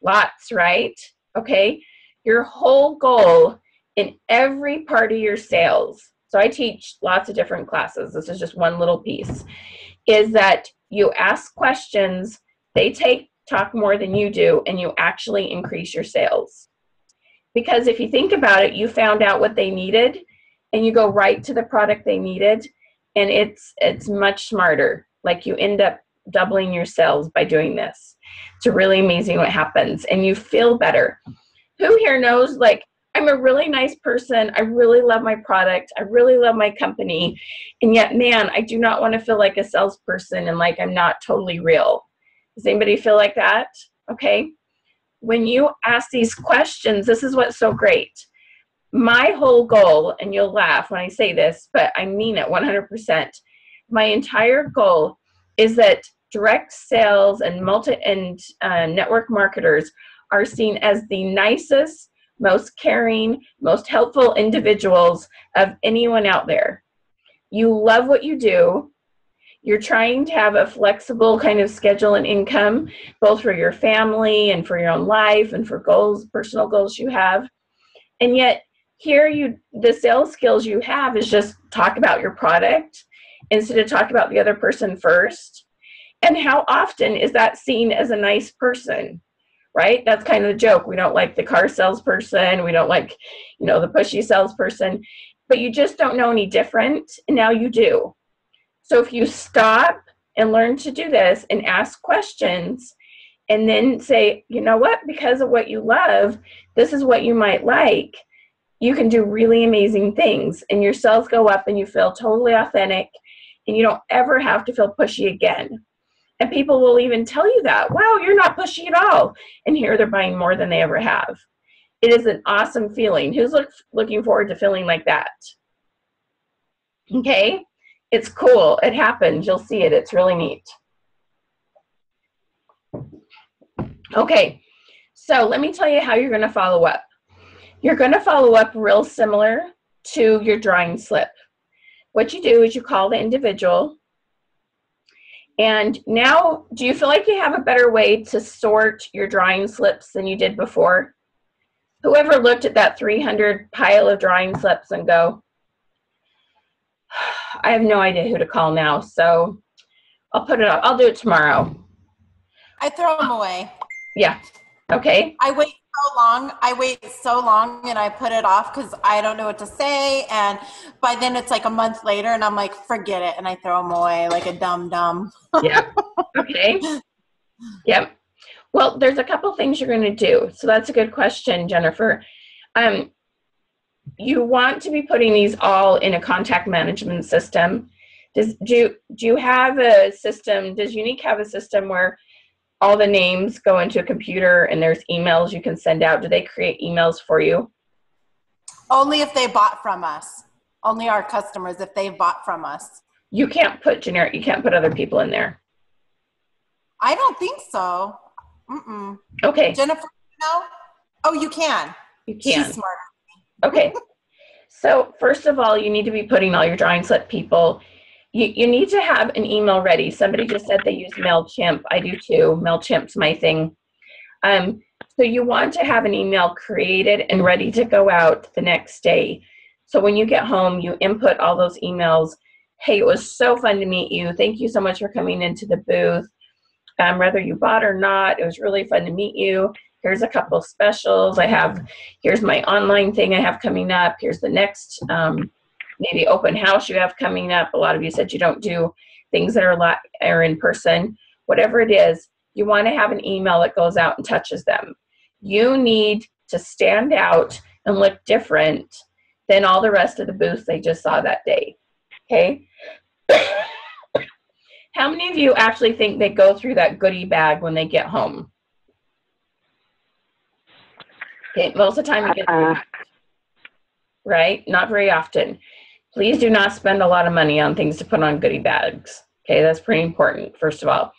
Lots, right? Okay. Your whole goal in every part of your sales, so I teach lots of different classes, this is just one little piece, is that you ask questions, they talk more than you do, and you actually increase your sales. Because if you think about it, you found out what they needed, and you go right to the product they needed, and it's much smarter. Like, you end up doubling your sales by doing this. It's really amazing what happens, and you feel better. Who here knows, like, I'm a really nice person, I really love my product, I really love my company, and yet, man, I do not want to feel like a salesperson and like I'm not totally real. Does anybody feel like that? Okay. When you ask these questions, this is what's so great. My whole goal, and you'll laugh when I say this, but I mean it 100%. My entire goal is that direct sales and network marketers are seen as the nicest, most caring, most helpful individuals of anyone out there. You love what you do. You're trying to have a flexible kind of schedule and income, both for your family and for your own life and for goals, personal goals you have. And yet here the sales skills you have is just talk about your product instead of talk about the other person first. And how often is that seen as a nice person? Right? That's kind of the joke. We don't like the car salesperson. We don't like, the pushy salesperson, but you just don't know any different. And now you do. So if you stop and learn to do this and ask questions and then say, you know what, because of what you love, this is what you might like, you can do really amazing things, and your sales go up and you feel totally authentic, and you don't ever have to feel pushy again. And people will even tell you that, wow, you're not pushy at all. And here they're buying more than they ever have. It is an awesome feeling. Who's looking forward to feeling like that? Okay, it's cool. It happens. You'll see it. It's really neat. Okay, so let me tell you how you're going to follow up. You're going to follow up real similar to your drawing slip. What you do is you call the individual. And now, do you feel like you have a better way to sort your drawing slips than you did before? Whoever looked at that 300 pile of drawing slips and go, I have no idea who to call now, so I'll put it up. I'll do it tomorrow. I throw them away. Yeah. Okay. I wait so long and I put it off because I don't know what to say. And by then it's like a month later and I'm like, forget it. And I throw them away like a dumb. Yeah. Okay. Yep. Well, there's a couple things you're going to do. So that's a good question, Jennifer. You want to be putting these all in a contact management system. Do you have a system? Does Younique have a system where all the names go into a computer and there's emails you can send out? Do they create emails for you? Only if they bought from us. Only our customers if they've bought from us. You can't put generic, you can't put other people in there. I don't think so. Mm-mm. Okay. Jennifer, no? Oh, you can. You can. She's smart. Okay. So first of all, you need to be putting all your drawing slip people. You need to have an email ready. Somebody just said they use MailChimp. I do too. MailChimp's my thing. So you want to have an email created and ready to go out the next day. So when you get home, you input all those emails. Hey, it was so fun to meet you. Thank you so much for coming into the booth. Whether you bought or not, it was really fun to meet you. Here's a couple specials here's my online thing I have coming up. Here's the next maybe open house you have coming up. A lot of you said you don't do things that are in person. Whatever it is, you want to have an email that goes out and touches them. You need to stand out and look different than all the rest of the booths they just saw that day. Okay? How many of you actually think they go through that goodie bag when they get home? Okay, most of the time you get right? Not very often. Please do not spend a lot of money on things to put on goodie bags. Okay, that's pretty important, first of all.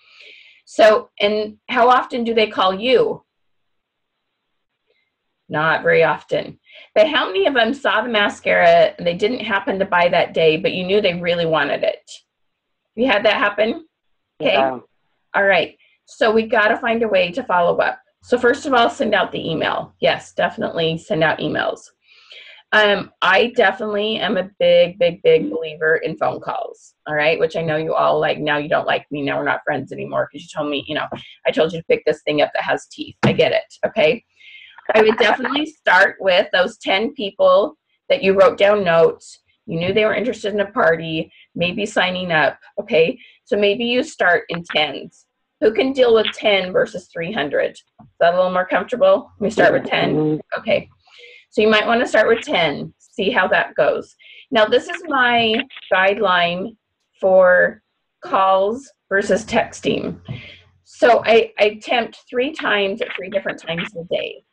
So, and how often do they call you? Not very often. But how many of them saw the mascara and they didn't happen to buy that day, but you knew they really wanted it? You had that happen? Okay. Yeah. All right. So we got to find a way to follow up. So first of all, send out the email. Yes, definitely send out emails. I definitely am a big believer in phone calls. All right. Which I know you all like. Now you don't like me. Now we're not friends anymore because you told me, I told you to pick this thing up that has teeth. I get it. Okay. I would definitely start with those 10 people that you wrote down notes. You knew they were interested in a party, maybe signing up. Okay. So maybe you start in tens. Who can deal with 10 versus 300? Is that a little more comfortable? We start with 10. Okay. So you might want to start with 10, see how that goes. Now, this is my guideline for calls versus texting. So I attempt 3 times at 3 different times a day.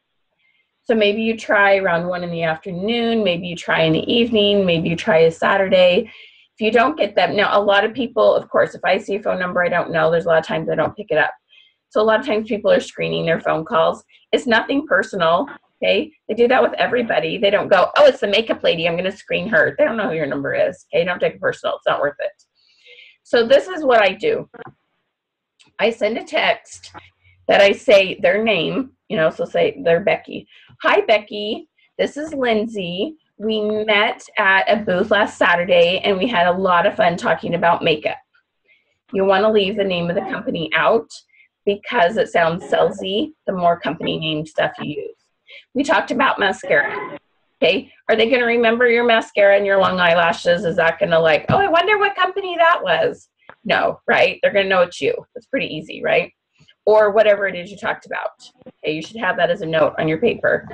So maybe you try around 1 in the afternoon, maybe you try in the evening, maybe you try a Saturday. If you don't get them, now a lot of people, of course, if I see a phone number I don't know, there's a lot of times I don't pick it up. So a lot of times people are screening their phone calls. It's nothing personal, okay? They do that with everybody. They don't go, oh, it's the makeup lady, I'm going to screen her. They don't know who your number is, okay? Don't take it personal. It's not worth it. So this is what I do. I send a text that I say their name, so say they're Becky. Hi, Becky. This is Lyndsay. We met at a booth last Saturday, and we had a lot of fun talking about makeup. You want to leave the name of the company out because it sounds salesy the more company name stuff you use. We talked about mascara. Okay. Are they going to remember your mascara and your long eyelashes? Is that going to oh, I wonder what company that was? No, right? They're going to know it's you. It's pretty easy, right? Or whatever it is you talked about. Okay, you should have that as a note on your paper.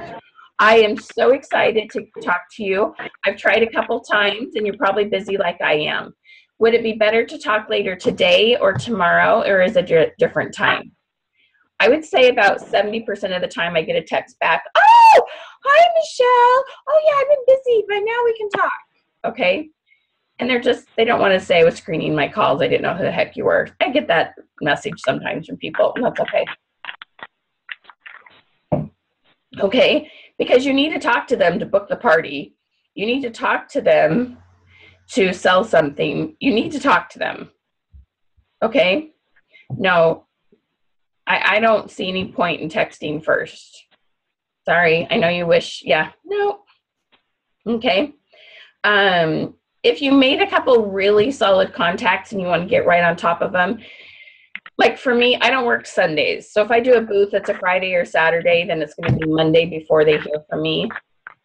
I am so excited to talk to you. I've tried a couple times, and you're probably busy like I am. Would it be better to talk later today or tomorrow, or is it a different time? I would say about 70% of the time I get a text back, oh, hi, Michelle. Oh, yeah, I've been busy, but now we can talk. Okay? And they don't want to say I was screening my calls. I didn't know who the heck you were. I get that message sometimes from people, and that's okay. Okay? Because you need to talk to them to book the party. You need to talk to them to sell something. You need to talk to them. Okay? No, I don't see any point in texting first. Sorry, I know you wish. Yeah, no. Okay. If you made a couple really solid contacts and you want to get right on top of them, like for me, I don't work Sundays. So if I do a booth that's a Friday or Saturday, then it's going to be Monday before they hear from me.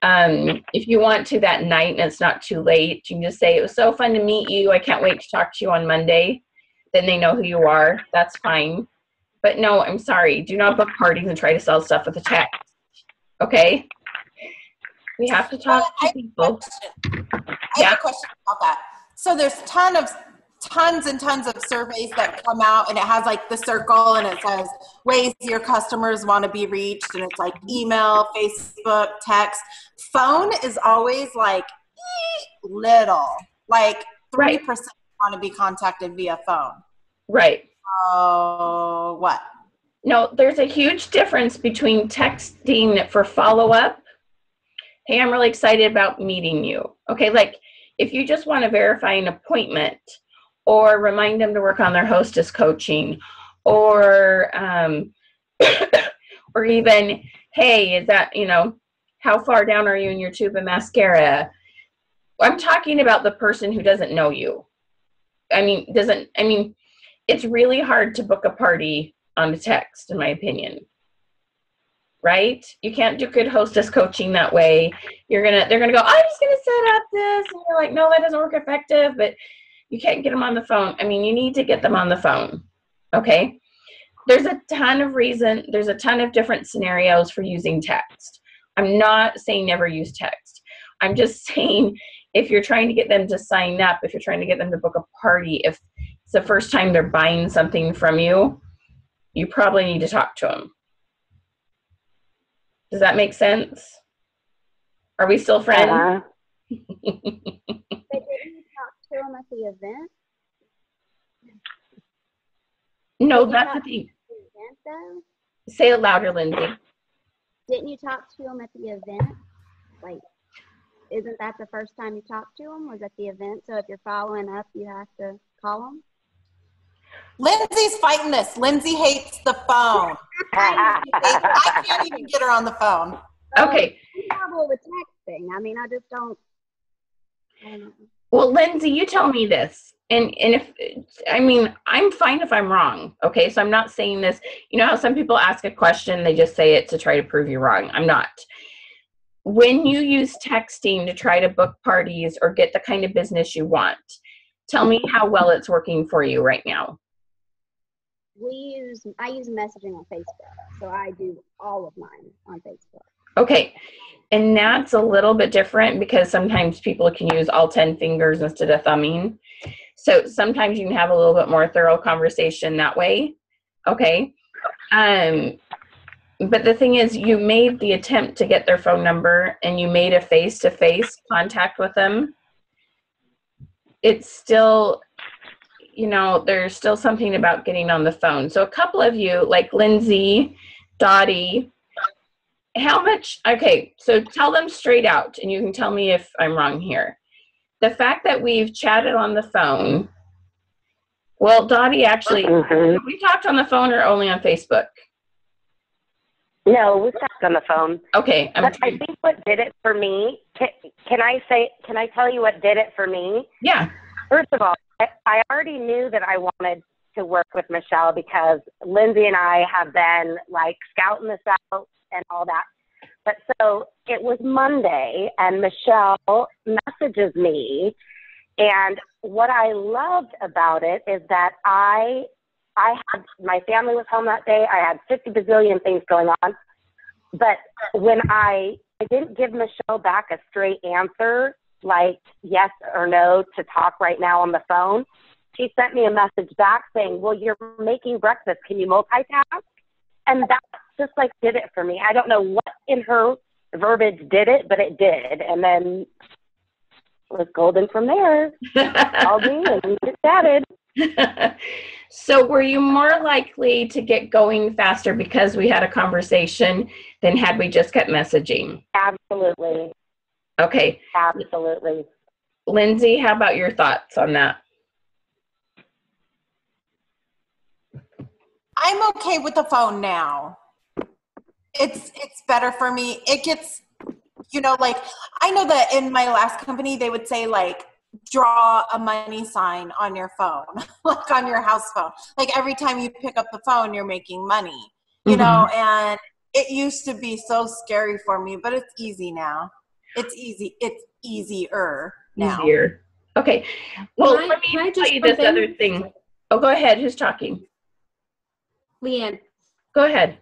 If you want to that night and it's not too late, you can just say, it was so fun to meet you. I can't wait to talk to you on Monday. Then they know who you are. That's fine. But no, I'm sorry. Do not book parties and try to sell stuff with a text. Okay? We have to talk to people. I have a question about that. So there's tons and tons of surveys that come out, and it has the circle, and it says ways your customers want to be reached, and it's email, Facebook, text. Phone is always little, 3% want to be contacted via phone. Right. Oh, what? No, there's a huge difference between texting for follow-up. Hey, I'm really excited about meeting you. Okay, if you just want to verify an appointment or remind them to work on their hostess coaching or or even, hey, is that, how far down are you in your tube of mascara? I'm talking about the person who doesn't know you. It's really hard to book a party on a text, in my opinion. Right? You can't do good hostess coaching that way. They're gonna go, I'm just gonna set up this, and you're like, no, that doesn't work effective. But you can't get them on the phone. You need to get them on the phone. Okay? There's a ton of different scenarios for using text. I'm not saying never use text. I'm just saying if you're trying to get them to sign up, if you're trying to get them to book a party, if it's the first time they're buying something from you, you probably need to talk to them. Does that make sense? Are we still friends? But didn't you talk to them at the event? No, that's the thing. Event, though? Say it louder, Lyndsay. Didn't you talk to them at the event? Isn't that the first time you talked to them? Was at the event? So if you're following up, you have to call them? Lyndsay's fighting this. Lyndsay hates the phone. I can't even get her on the phone. Okay. I'm horrible with texting. I mean, I just don't. Well, Lyndsay, you tell me this. And if, I mean, I'm fine if I'm wrong. Okay. So I'm not saying this, you know how some people ask a question, they just say it to try to prove you wrong. I'm not. When you use texting to try to book parties or get the kind of business you want, tell me how well it's working for you right now. I use messaging on Facebook, so I do all of mine on Facebook. Okay. And that's a little bit different because sometimes people can use all 10 fingers instead of thumbing. So sometimes you can have a little bit more thorough conversation that way. Okay. But the thing is, you made the attempt to get their phone number and you made a face-to-face contact with them. It's still, you know, there's still something about getting on the phone. So a couple of you, like Lyndsay, Dottie, how much, okay, so tell them straight out, and you can tell me if I'm wrong here. The fact that we've chatted on the phone, well, Dottie, actually, we talked on the phone or only on Facebook? No, we talked on the phone. Okay. But I think what did it for me, can I tell you what did it for me? Yeah. First of all, I already knew that I wanted to work with Michelle because Lyndsay and I have been like scouting this out and all that. But so it was Monday and Michelle messages me, and what I loved about it is that I had, my family was home that day. I had 50 bazillion things going on. But when I didn't give Michelle back a straight answer, like yes or no to talk right now on the phone, she sent me a message back saying, well, you're making breakfast. Can you multitask? And that just like did it for me. I don't know what in her verbiage did it, but it did. And then it was golden from there. Called me and we just chatted. So were you more likely to get going faster because we had a conversation than had we just kept messaging? Absolutely. Okay. Absolutely. Lyndsay, how about your thoughts on that? I'm okay with the phone now. It's better for me. It gets, you know, like, I know that in my last company, they would say, like, draw a money sign on your phone, like on your house phone. Like, every time you pick up the phone, you're making money, you know, and it used to be so scary for me, but it's easy now. It's easy. It's easier now. Easier. Okay. Well, let me tell you this other thing. Oh, go ahead. Who's talking? Leanne. Go ahead.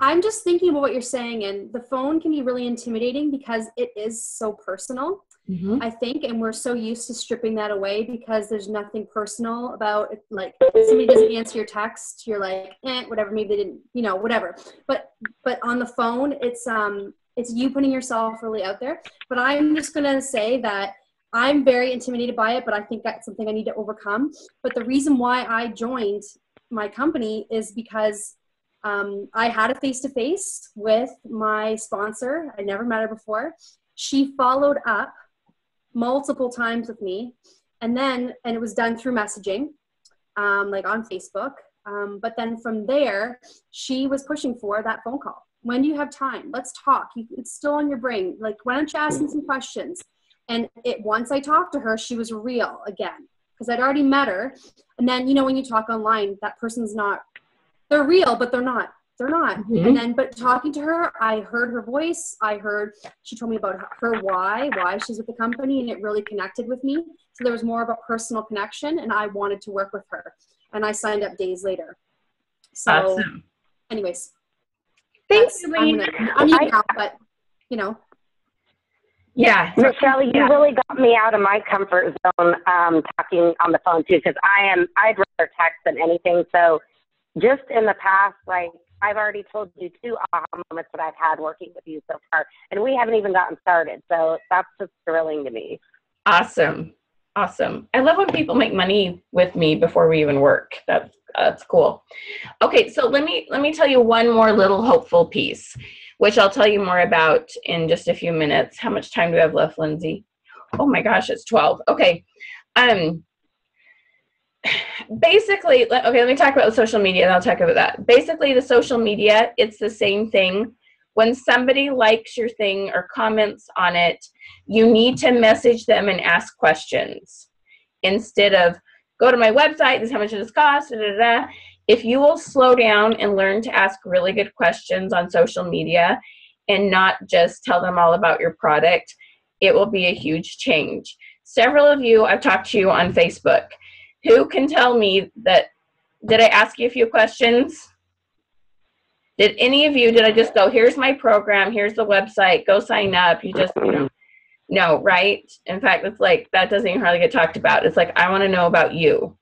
I'm just thinking about what you're saying, and the phone can be really intimidating because it is so personal, I think, and we're so used to stripping that away because there's nothing personal about it. Like, somebody doesn't answer your text, you're like, whatever, maybe they didn't, you know, whatever. But on the phone, it's you putting yourself really out there. But I'm just gonna say that I'm very intimidated by it, but I think that's something I need to overcome. But the reason why I joined my company is because I had a face-to-face with my sponsor. I never met her before. She followed up multiple times with me, and it was done through messaging, like on Facebook. But then from there, she was pushing for that phone call. When do you have time? Let's talk. It's still on your brain. Like, why don't you ask me some questions? And once I talked to her, she was real again because I'd already met her. And then, you know, when you talk online, that person's not. They're real, but they're not. They're not. And then, but talking to her, I heard her voice. She told me about her why she's with the company, and it really connected with me. So there was more of a personal connection, and I wanted to work with her. And I signed up days later. So, awesome. Anyways. Thanks, Elaine. I'm new now, but, you know. Yeah. Michelle, you really got me out of my comfort zone talking on the phone, too, because I'd rather text than anything. So, just in the past, like, I've already told you 2 aha moments that I've had working with you so far, and we haven't even gotten started. So that's just thrilling to me. Awesome. Awesome. I love when people make money with me before we even work. That's cool. Okay, so let me tell you one more little hopeful piece, which I'll tell you more about in just a few minutes. How much time do we have left, Lyndsay? Oh my gosh, it's 12. Okay. basically, let me talk about social media and I'll talk about that. Basically, the social media, it's the same thing. When somebody likes your thing or comments on it, you need to message them and ask questions instead of go to my website, this is how much it costs, da, da, da. If you will slow down and learn to ask really good questions on social media and not just tell them all about your product, it will be a huge change. Several of you, I've talked to you on Facebook. Who can tell me that, did I ask you a few questions? Did any of you, did I just go, here's my program, here's the website, go sign up, you just, you know, no, right? In fact, it's like, that doesn't even hardly get talked about. It's like, I want to know about you.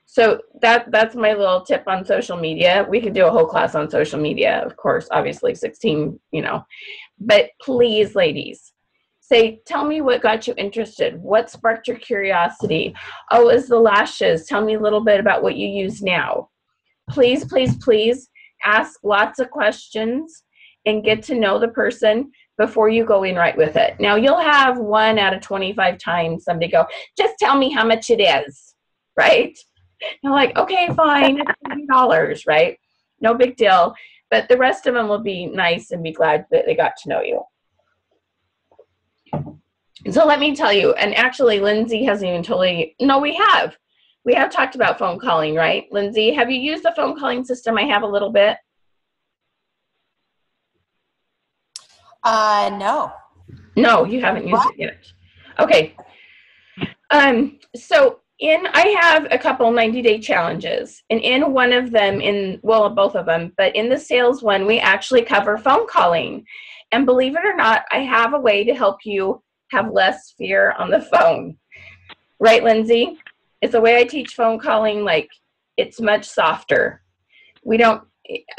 So that's my little tip on social media. We could do a whole class on social media, of course, obviously 16, you know, but please, ladies, say, tell me what got you interested. What sparked your curiosity? Oh, it's the lashes. Tell me a little bit about what you use now. Please, please, please ask lots of questions and get to know the person before you go in right with it. Now, you'll have 1 out of 25 times somebody go, just tell me how much it is, right? You're like, okay, fine, it's $20, right? No big deal. But the rest of them will be nice and be glad that they got to know you. So let me tell you, and actually Lyndsay hasn't even totally, no, we have talked about phone calling, right? Lyndsay, have you used the phone calling system? I have a little bit. No. No, you haven't used it yet. Okay. So I have a couple 90-day challenges, and in one of them, both of them, but in the sales one, we actually cover phone calling. And believe it or not, I have a way to help you have less fear on the phone. Right, Lyndsay? It's the way I teach phone calling, like it's much softer.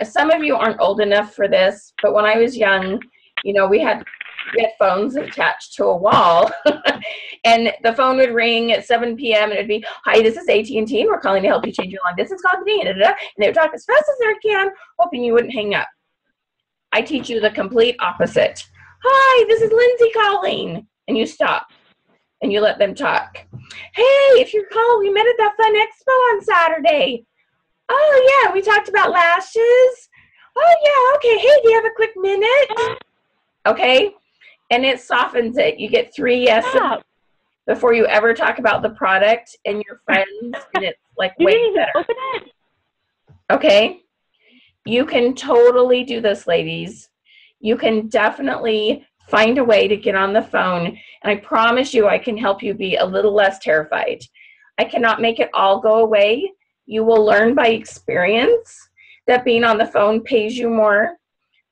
Some of you aren't old enough for this, but when I was young, you know, we had phones attached to a wall and the phone would ring at 7 p.m. and it'd be, hi, this is AT&T and we're calling to help you change your long distance call today. And they would talk as fast as they can, hoping you wouldn't hang up. I teach you the complete opposite. Hi, this is Lyndsay calling. And you stop and you let them talk. Hey, if you're calling, we met at that fun expo on Saturday. Oh, yeah, we talked about lashes. Oh, yeah, okay. Hey, do you have a quick minute? Okay, and it softens it. You get 3 yeses before you ever talk about the product and your friends, and it's like way better. Okay, you can totally do this, ladies. You can definitely find a way to get on the phone, and I promise you I can help you be a little less terrified. I cannot make it all go away. You will learn by experience that being on the phone pays you more.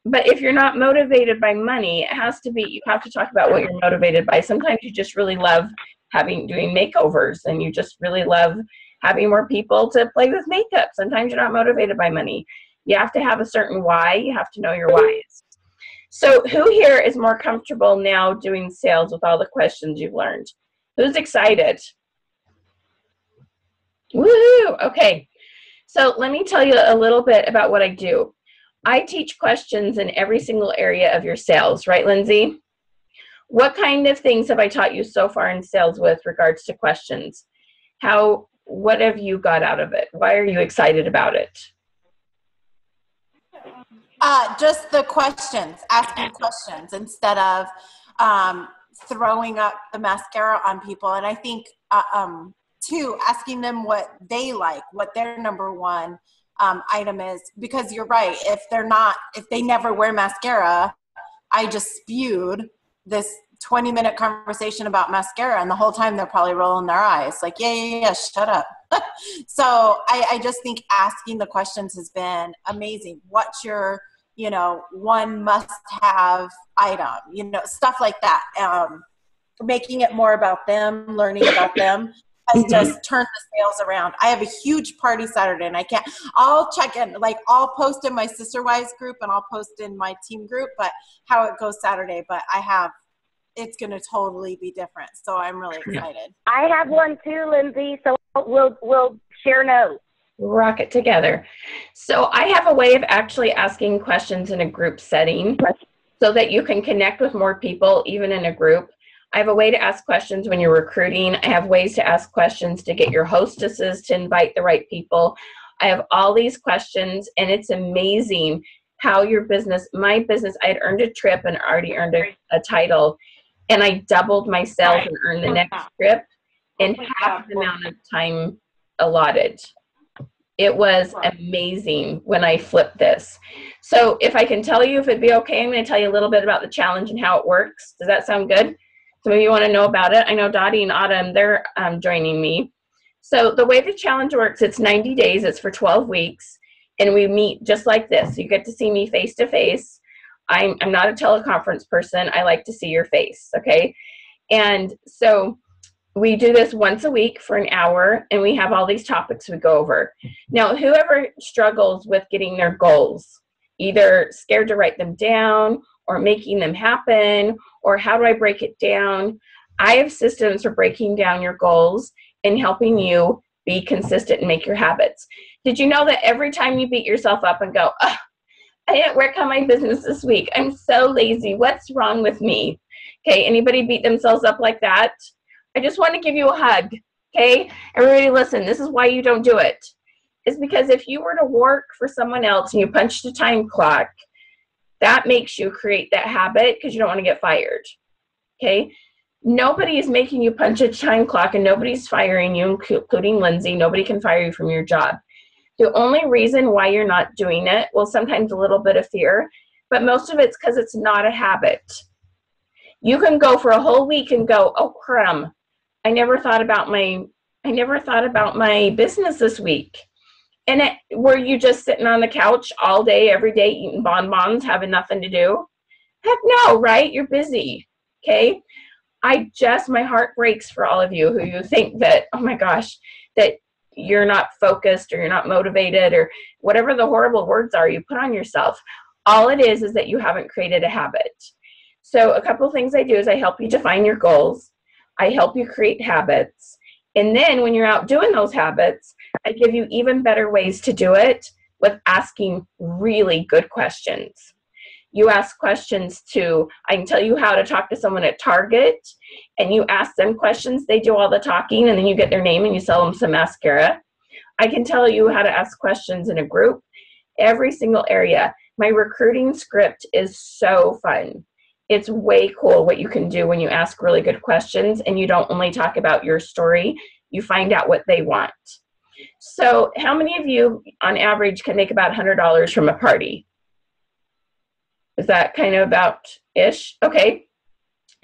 But if you're not motivated by money, you have to talk about what you're motivated by. Sometimes you just really love doing makeovers, and you just really love having more people to play with makeup. Sometimes you're not motivated by money. You have to have a certain why. You have to know your whys. So who here is more comfortable now doing sales with all the questions you've learned? Who's excited? Woohoo! Okay. So let me tell you a little bit about what I do. I teach questions in every single area of your sales, right, Lyndsay? What kind of things have I taught you so far in sales with regards to questions? What have you got out of it? Why are you excited about it? Just the questions, asking questions instead of throwing up the mascara on people. And I think, too, asking them what they like, what their number one item is, because you're right. If they never wear mascara, I just spewed this 20-minute conversation about mascara, and the whole time they're probably rolling their eyes like, yeah, shut up. So I just think asking the questions has been amazing. What's your, one must-have item, stuff like that. Making it more about them, learning about them. Has just turned the sales around. I have a huge party Saturday, and I'll check in, I'll post in my Sister Wives group and I'll post in my team group, but how it goes Saturday, but it's going to totally be different. So I'm really excited. I have one too, Lyndsay, so we'll share notes. Rock it together. So I have a way of actually asking questions in a group setting so that you can connect with more people, even in a group. I have a way to ask questions when you're recruiting. I have ways to ask questions to get your hostesses to invite the right people. I have all these questions, and it's amazing how your business, my business, I had earned a trip and already earned a title, and I doubled my sales and earned the next trip in half the amount of time allotted. It was amazing when I flipped this. So if I can tell you, if it'd be okay, I'm going to tell you a little bit about the challenge and how it works. Does that sound good? So maybe you want to know about it. I know Dottie and Autumn, they're joining me. So the way the challenge works, it's 90 days. It's for 12 weeks. And we meet just like this. You get to see me face to face. I'm not a teleconference person. I like to see your face, okay? And so we do this once a week for an hour, and we have all these topics we go over. Now, whoever struggles with getting their goals, either scared to write them down or making them happen, or how do I break it down? I have systems for breaking down your goals and helping you be consistent and make your habits. Did you know that every time you beat yourself up and go, oh, I didn't work on my business this week, I'm so lazy, what's wrong with me? Okay, anybody beat themselves up like that? I just want to give you a hug, okay? Everybody listen, this is why you don't do it. It's because if you were to work for someone else and you punched a time clock, that makes you create that habit because you don't want to get fired, okay? Nobody is making you punch a time clock, and nobody's firing you, including Lyndsay. Nobody can fire you from your job. The only reason why you're not doing it, well, sometimes a little bit of fear, but most of it's because it's not a habit. You can go for a whole week and go, oh, crumb, I never thought about my business this week. And were you just sitting on the couch all day, every day, eating bonbons, having nothing to do? Heck no, right? You're busy, okay? My heart breaks for all of you who you think that, oh my gosh, that you're not focused or you're not motivated or whatever the horrible words are you put on yourself. All it is that you haven't created a habit. So a couple of things I do is I help you define your goals. I help you create habits. And then when you're out doing those habits, I give you even better ways to do it with asking really good questions. You ask questions I can tell you how to talk to someone at Target, and you ask them questions. They do all the talking, and then you get their name and you sell them some mascara. I can tell you how to ask questions in a group, every single area. My recruiting script is so fun. It's way cool what you can do when you ask really good questions and you don't only talk about your story, you find out what they want. So how many of you on average can make about $100 from a party? Is that kind of about-ish? Okay.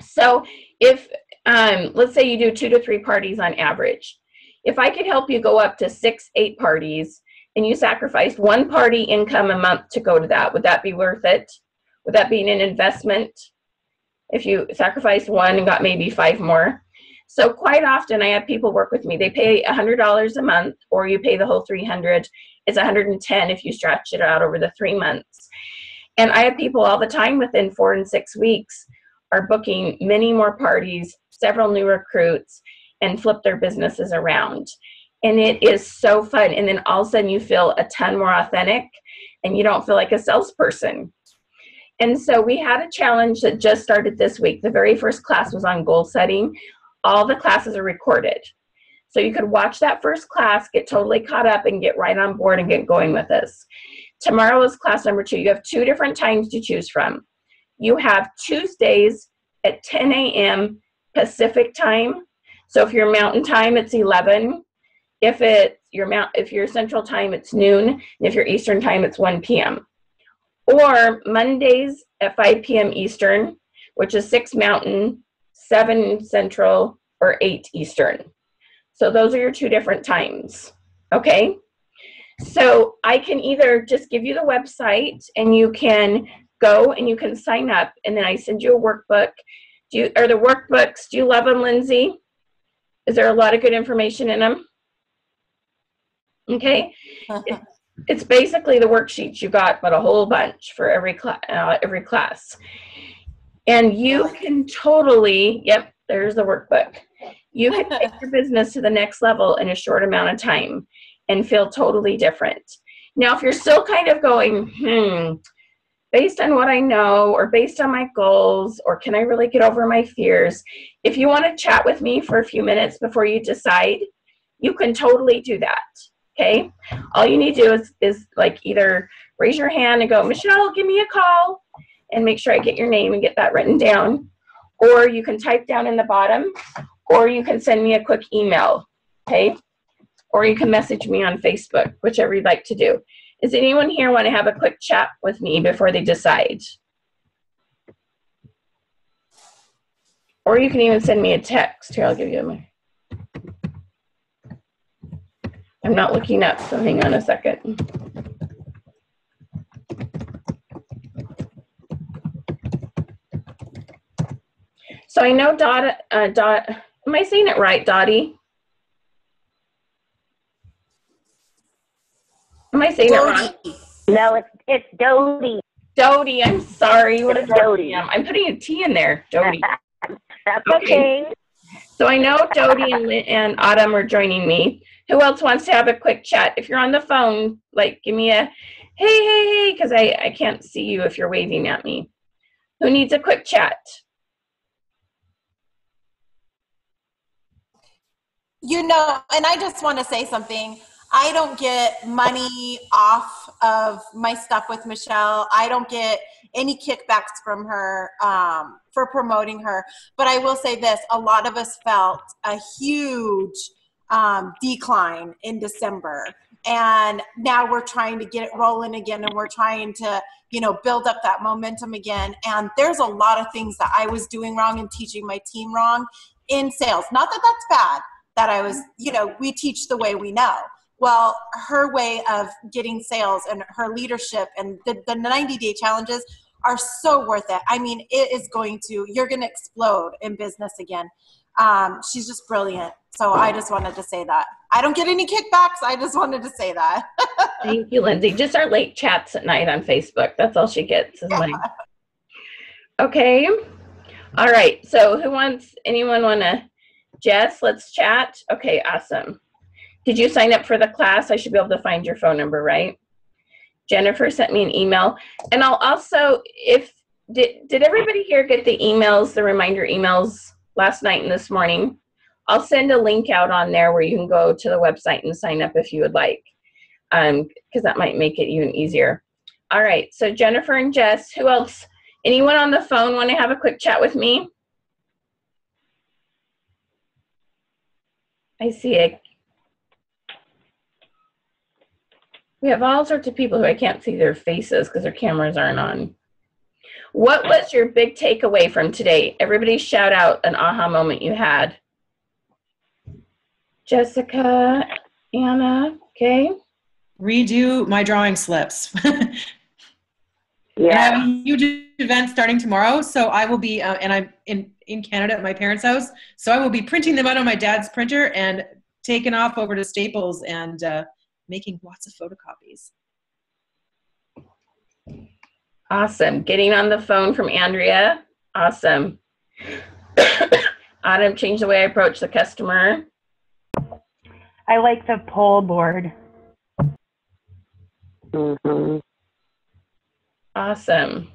So if, let's say you do 2 to 3 parties on average. If I could help you go up to 6, 8 parties and you sacrificed 1 party income a month to go to that, would that be worth it? Would that be an investment? If you sacrificed 1 and got maybe 5 more. So quite often I have people work with me. They pay $100 a month, or you pay the whole $300. It's $110 if you stretch it out over the 3 months. And I have people all the time within 4 and 6 weeks are booking many more parties, several new recruits, and flip their businesses around. And it is so fun. And then all of a sudden you feel a ton more authentic and you don't feel like a salesperson. And so we had a challenge that just started this week. The very first class was on goal setting. All the classes are recorded. So you could watch that first class, get totally caught up, and get right on board and get going with this. Tomorrow is class number 2. You have 2 different times to choose from. You have Tuesdays at 10 a.m. Pacific time. So if you're Mountain Time, it's 11. If you're Central Time, it's noon. And if you're Eastern Time, it's 1 p.m. Or Mondays at 5 p.m. Eastern, which is 6 Mountain, 7 Central, or 8 Eastern. So those are your 2 different times, okay? So I can either just give you the website and you can go and you can sign up, and then I send you a workbook. Do you love them, Lyndsay? Is there a lot of good information in them? Okay. It's basically the worksheets you got, but a whole bunch for every class. And you can totally, yep, there's the workbook. You can take your business to the next level in a short amount of time and feel totally different. Now, if you're still kind of going, based on what I know or based on my goals, or can I really get over my fears? If you want to chat with me for a few minutes before you decide, you can totally do that. Okay? All you need to do is like either raise your hand and go, Michelle, give me a call, and make sure I get your name and get that written down. Or you can type down in the bottom, or you can send me a quick email. Okay? Or you can message me on Facebook, whichever you'd like to do. Does anyone here want to have a quick chat with me before they decide? Or you can even send me a text. Here, I'll give you my... I'm not looking up, so hang on a second. So I know Dot, am I saying it right, Dottie? Am I saying it wrong? No, it's Dodie. Dodie, I'm sorry. What It's is Dodie. I'm putting a T in there, Dodie. That's okay. So I know Dodie and Autumn are joining me. Who else wants to have a quick chat? If you're on the phone, like give me a hey, because I can't see you if you're waving at me. Who needs a quick chat? You know, and I just want to say something. I don't get money off of my stuff with Michelle. I don't get any kickbacks from her for promoting her. But I will say this, a lot of us felt a huge decline in December. And now we're trying to get it rolling again, and we're trying to, you know, build up that momentum again. And there's a lot of things that I was doing wrong and teaching my team wrong in sales. Not that that's bad, that I was, you know, we teach the way we know. Well, her way of getting sales and her leadership and the 90-day challenges are so worth it. I mean, it is you're going to explode in business again. She's just brilliant. So I just wanted to say that. I don't get any kickbacks. I just wanted to say that. Thank you, Lyndsay. Just our late chats at night on Facebook. That's all she gets is money. Okay. All right. So anyone want to, Jess, let's chat. Okay, awesome. Did you sign up for the class? I should be able to find your phone number, right? Jennifer sent me an email. And I'll also, did everybody here get the emails, the reminder emails last night and this morning? I'll send a link out on there where you can go to the website and sign up if you would like, because that might make it even easier. All right, so Jennifer and Jess, who else? Anyone on the phone want to have a quick chat with me? I see it. We have all sorts of people who I can't see their faces because their cameras aren't on. What was your big takeaway from today? Everybody shout out an aha moment you had. Jessica, Anna, okay. Redo my drawing slips. Yeah. I have a huge event starting tomorrow, so I will be, and I'm in Canada at my parents' house, so I will be printing them out on my dad's printer and taking off over to Staples and making lots of photocopies. Awesome. Getting on the phone from Andrea. Awesome. Autumn, change the way I approach the customer. I like the pole board. Mm-hmm. Awesome.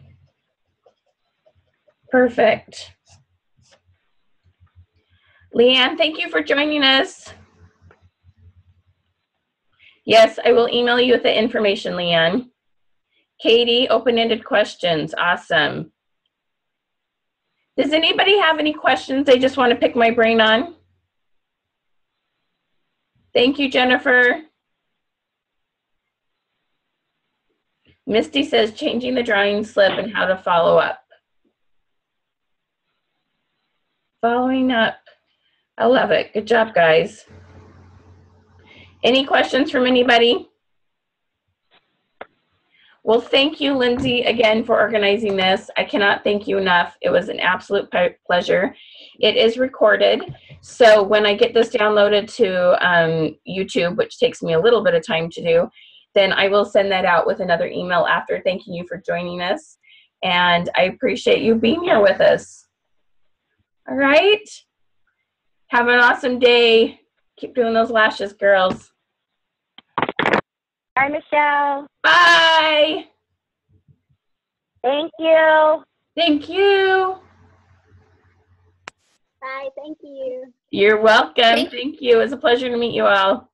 Perfect. Leanne, thank you for joining us. Yes, I will email you with the information, Leanne. Katie, open-ended questions. Awesome. Does anybody have any questions they just want to pick my brain on? Thank you, Jennifer. Misty says changing the drawing slip and how to follow up. Following up. I love it. Good job, guys. Any questions from anybody? Well, thank you, Lyndsay, again for organizing this. I cannot thank you enough. It was an absolute pleasure. It is recorded, so when I get this downloaded to YouTube, which takes me a little bit of time to do, then I will send that out with another email after thanking you for joining us. And I appreciate you being here with us. All right. Have an awesome day. Keep doing those lashes, girls. Bye, Michelle. Bye. Thank you. Thank you. Bye. Thank you. You're welcome. Thank you. It was a pleasure to meet you all.